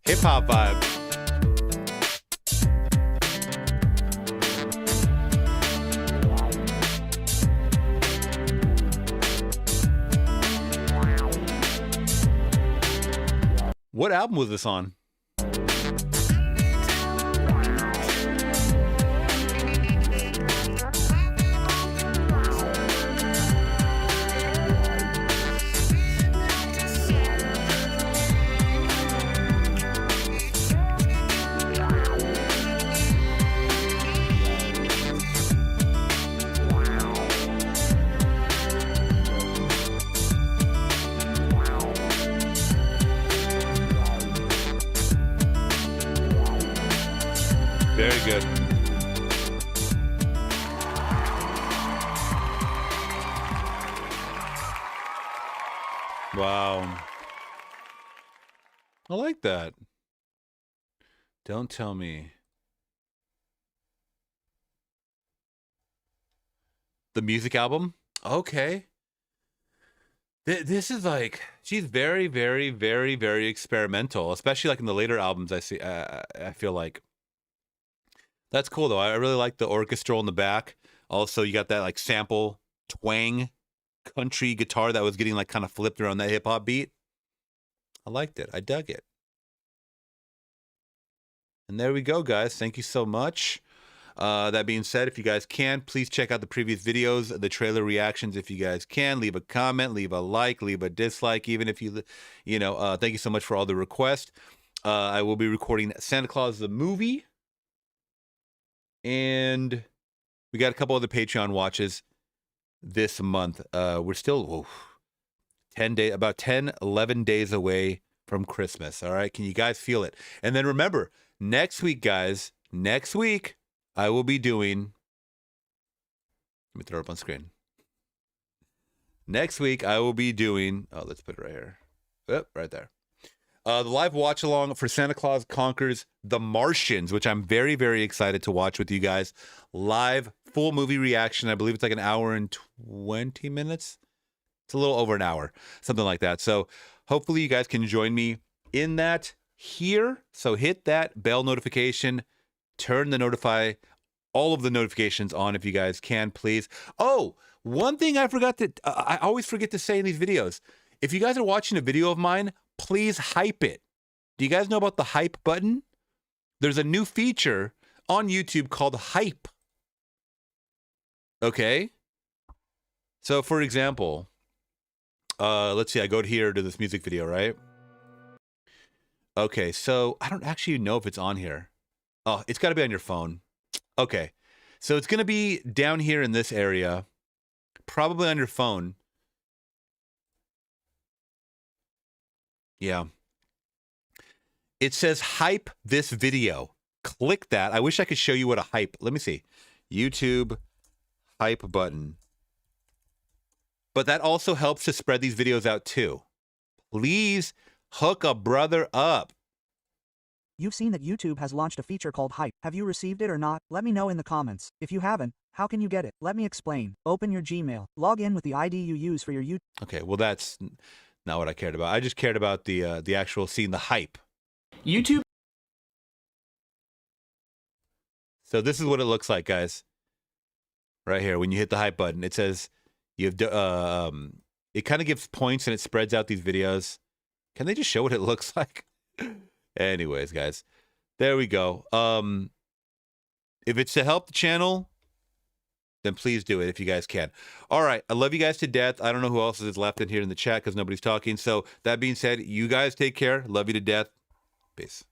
hip hop vibe. What album was this on? Very good. Wow. I like that. Don't tell me. The music album? Okay. This is like, she's very, very, very, very experimental, especially like in the later albums I see. I feel like. That's cool though. I really like the orchestral in the back. Also, you got that like sample twang country guitar that was getting like kind of flipped around that hip hop beat. I liked it. I dug it. And there we go, guys. Thank you so much. That being said, if you guys can, please check out the previous videos, the trailer reactions. If you guys can, leave a comment, leave a like, leave a dislike, even if you know, thank you so much for all the requests. I will be recording Santa Claus the movie. And we got a couple other Patreon watches this month. We're still 11 days away from Christmas. All right. Can you guys feel it? And then remember, next week, guys, I will be doing, let me throw it up on screen. Next week, I will be doing, let's put it right here. Oh, right there. The live watch along for Santa Claus Conquers the Martians, which I'm very, very excited to watch with you guys. Live full movie reaction. I believe it's like an hour and 20 minutes. It's a little over an hour, something like that. So hopefully you guys can join me in that here. So hit that bell notification, turn the all of the notifications on if you guys can, please. Oh, one thing I forgot to, I always forget to say in these videos. If you guys are watching a video of mine, please hype it. Do you guys know about the hype button? There's a new feature on YouTube called hype. Okay. So for example, let's see, I go here to this music video, right? Okay, so I don't actually know if it's on here. Oh, it's got to be on your phone. Okay. So it's going to be down here in this area, probably on your phone. Yeah. It says hype this video. Click that. I wish I could show you what a hype. Let me see. YouTube hype button. But that also helps to spread these videos out too. Please hook a brother up. You've seen that YouTube has launched a feature called Hype. Have you received it or not? Let me know in the comments. If you haven't, how can you get it? Let me explain. Open your Gmail. Log in with the ID you use for your YouTube. Okay, well that's not what I cared about. I just cared about the actual seeing the hype. YouTube. So this is what it looks like, guys. Right here, when you hit the hype button, it says you have it kind of gives points and it spreads out these videos. Can they just show what it looks like? Anyways, guys, there we go. If it's to help the channel, then please do it if you guys can. All right, I love you guys to death. I don't know who else is left in here in the chat because nobody's talking. So that being said, you guys take care. Love you to death. Peace.